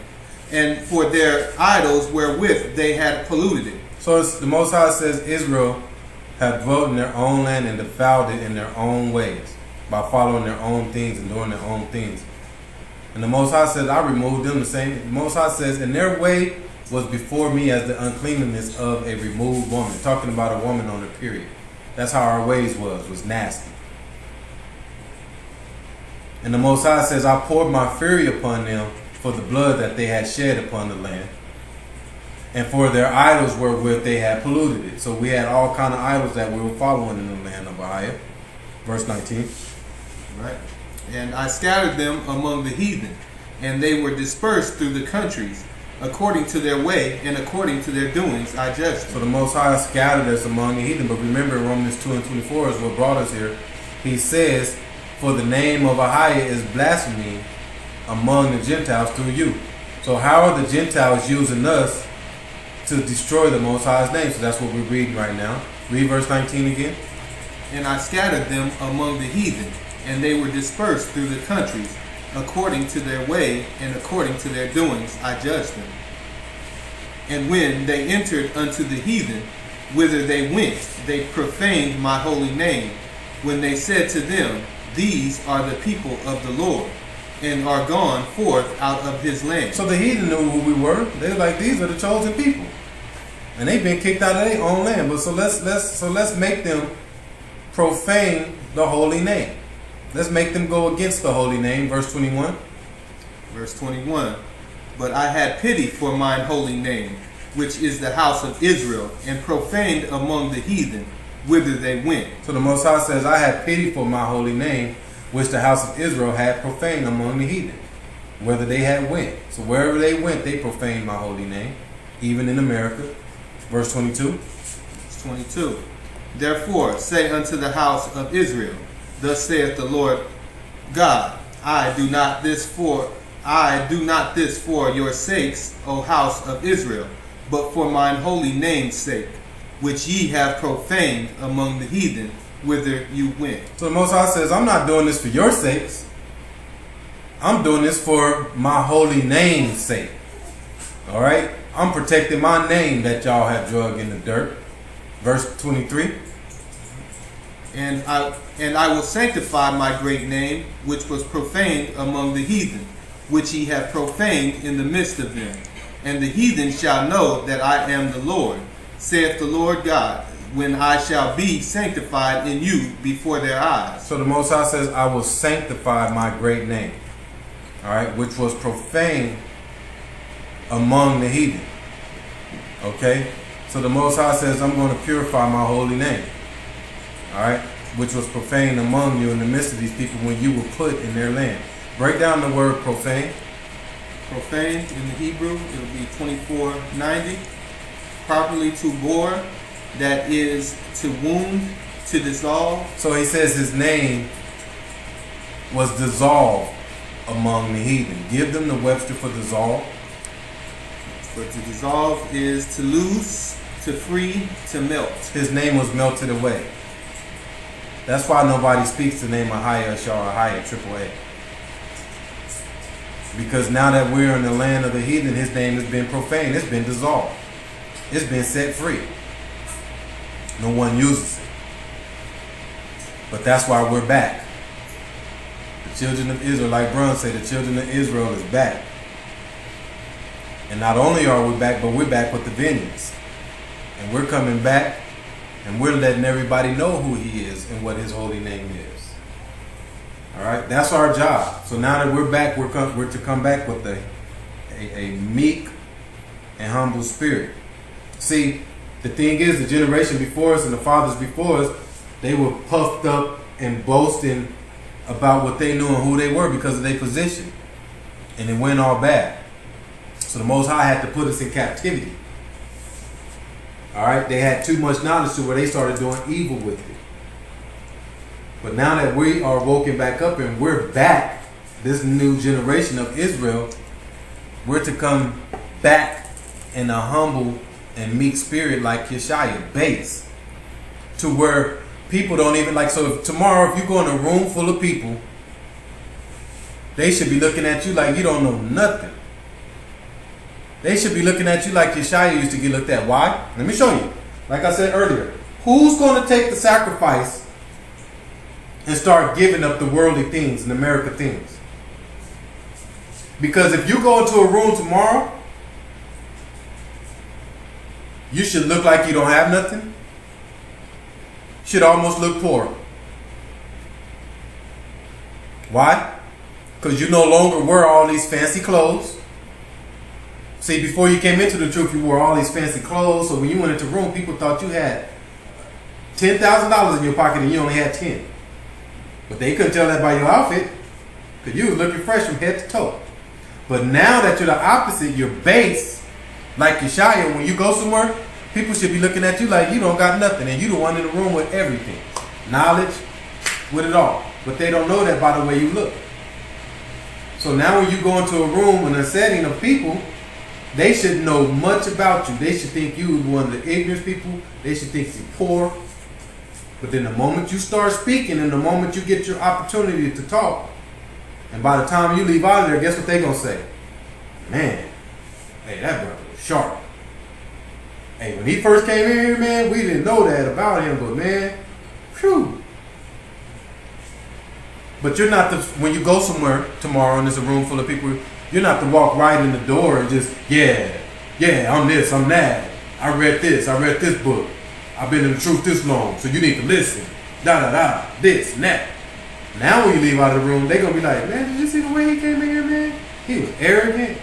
and for their idols wherewith they had polluted it. So the Most High says Israel had dwelt in their own land and defiled it in their own ways, by following their own things and doing their own things. And the Most High says, I removed them the same. The Most High says, and their way was before me as the uncleanness of a removed woman. Talking about a woman on her period. That's how our ways was nasty. And the Most High says, I poured my fury upon them for the blood that they had shed upon the land, and for their idols wherewith they had polluted it. So we had all kind of idols that we were following in the land of Ahiah. Verse 19. Right. And I scattered them among the heathen, and they were dispersed through the countries. According to their way and according to their doings, I judged them. So the Most High scattered us among the heathen. But remember, Romans 2 and 24 is what brought us here. He says, for the name of Ahiah is blasphemy among the Gentiles through you. So how are the Gentiles using us to destroy the Most High's name? So that's what we're reading right now. Read verse 19 again. And I scattered them among the heathen, and they were dispersed through the countries. According to their way and according to their doings, I judged them. And when they entered unto the heathen, whither they went, they profaned my holy name, when they said to them, these are the people of the Lord, and are gone forth out of his land. So the heathen knew who we were. They were like, these are the chosen people. And they've been kicked out of their own land. But so let's make them profane the holy name. Let's make them go against the holy name. Verse 21. Verse 21. But I had pity for mine holy name, which is the house of Israel, and profaned among the heathen, whither they went. So the Most High says, I had pity for my holy name, which the house of Israel had profaned among the heathen, whether they had went. So wherever they went, they profaned my holy name, even in America. Verse 22. Verse 22. Therefore say unto the house of Israel, thus saith the Lord God, I do not this for your sakes, O house of Israel, but for mine holy name's sake, which ye have profaned among the heathen, whither you went. So the Most High says, I'm not doing this for your sakes. I'm doing this for my holy name's sake. All right? I'm protecting my name that y'all have drug in the dirt. Verse 23. And I will sanctify my great name, which was profaned among the heathen, which ye have profaned in the midst of them. And the heathen shall know that I am the Lord, saith the Lord God, when I shall be sanctified in you before their eyes. So the Most High says, I will sanctify my great name. All right, which was profaned among the heathen. Okay, so the Most High says, I'm going to purify my holy name. All right, which was profaned among you in the midst of these people when you were put in their land. Break down the word profane. Profane in the Hebrew, it will be 2490. Properly to bore, that is to wound, to dissolve. So he says his name was dissolved among the heathen. Give them the Webster for dissolve. But to dissolve is to loose, to free, to melt. His name was melted away. That's why nobody speaks the name of Ahia Ashar Ahia, triple A. Because now that we're in the land of the heathen, his name has been profaned. It's been dissolved. It's been set free. No one uses it. But that's why we're back. The children of Israel, like Brun said, the children of Israel is back. And not only are we back, but we're back with the vengeance. And we're coming back, and we're letting everybody know who he is and what his holy name is. All right, that's our job. So now that we're back, we're to come back with a meek and humble spirit. See, the thing is, the generation before us and the fathers before us, they were puffed up and boasting about what they knew and who they were because of their position. And it went all bad. So the Most High had to put us in captivity. All right, they had too much knowledge to where they started doing evil with it. But now that we are woken back up and we're back, this new generation of Israel, we're to come back in a humble and meek spirit like Yeshaya, base, to where people don't even like. So if tomorrow, if you go in a room full of people, they should be looking at you like you don't know nothing. They should be looking at you like Yeshaya used to get looked at. Why? Let me show you. Like I said earlier, who's going to take the sacrifice and start giving up the worldly things and America things? Because if you go into a room tomorrow, you should look like you don't have nothing. Should almost look poor. Why? Because you no longer wear all these fancy clothes. See, before you came into the truth, you wore all these fancy clothes. So when you went into the room, people thought you had $10,000 in your pocket and you only had 10. But they couldn't tell that by your outfit, because you was looking fresh from head to toe. But now that you're the opposite, you're base, like Yeshaya, when you go somewhere, people should be looking at you like you don't got nothing, and you the one in the room with everything. Knowledge, with it all. But they don't know that by the way you look. So now when you go into a room in a setting of people, they should know much about you. They should think you one of the ignorant people. They should think you're poor. But then the moment you start speaking and the moment you get your opportunity to talk, and by the time you leave out of there, guess what they're going to say? Man, hey, that brother was sharp. Hey, when he first came in here, man, we didn't know that about him, but man, phew. But you're not when you go somewhere tomorrow and there's a room full of people, you're not to walk right in the door and just, yeah, I'm this, I'm that. I read this book. I've been in the truth this long, so you need to listen. This and that. Now when you leave out of the room, they gonna be like, man, did you see the way he came in here, man? He was arrogant,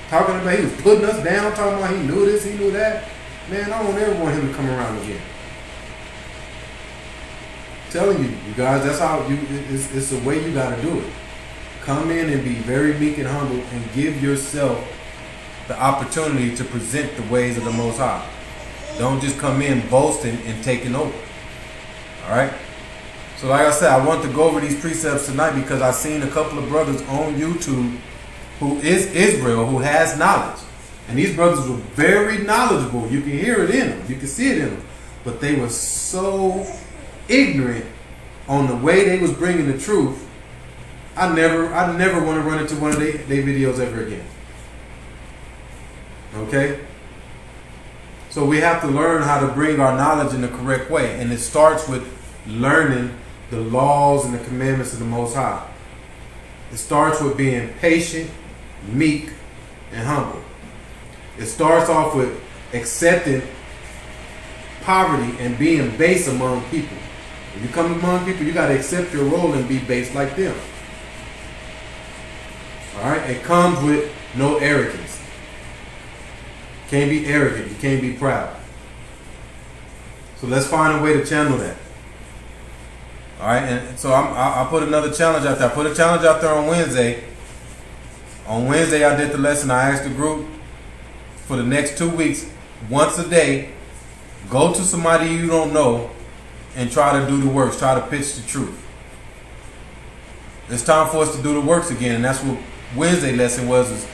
talking about, he was putting us down, talking about he knew this, he knew that. Man, I don't ever want him to come around again. Telling you guys, that's how it's the way you gotta do it. Come in and be very meek and humble and give yourself the opportunity to present the ways of the Most High. Don't just come in boasting and taking over. Alright? So like I said, I want to go over these precepts tonight because I've seen a couple of brothers on YouTube who is Israel, who has knowledge. And these brothers were very knowledgeable. You can hear it in them. You can see it in them. But they were so ignorant on the way they was bringing the truth. I never want to run into one of their videos ever again. Okay? So we have to learn how to bring our knowledge in the correct way. And it starts with learning the laws and the commandments of the Most High. It starts with being patient, meek, and humble. It starts off with accepting poverty and being base among people. When you come among people, you got to accept your role and be base like them. Alright? It comes with no arrogance. Can't be arrogant. You can't be proud. So let's find a way to channel that. Alright? And so I'll put another challenge out there. I put a challenge out there on Wednesday. On Wednesday, I did the lesson. I asked the group for the next 2 weeks, once a day, go to somebody you don't know and try to do the works. Try to pitch the truth. It's time for us to do the works again. And that's what Wednesday lesson was. Is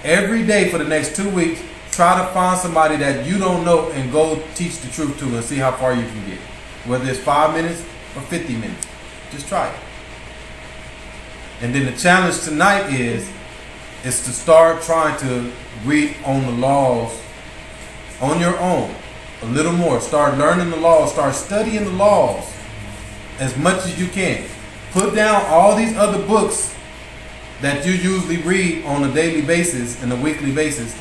every day for the next 2 weeks, try to find somebody that you don't know and go teach the truth to and see how far you can get. Whether it's 5 minutes or 50 minutes. Just try it. And then the challenge tonight is to start trying to read on the laws on your own a little more. Start learning the laws. Start studying the laws as much as you can. Put down all these other books that you usually read on a daily basis and a weekly basis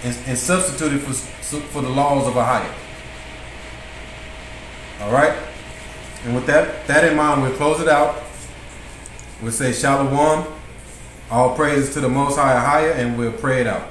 and substitute it for the laws of Ahia. All right? And with that in mind, we'll close it out. We'll say Shalom. All praises to the Most High Ahia, and we'll pray it out.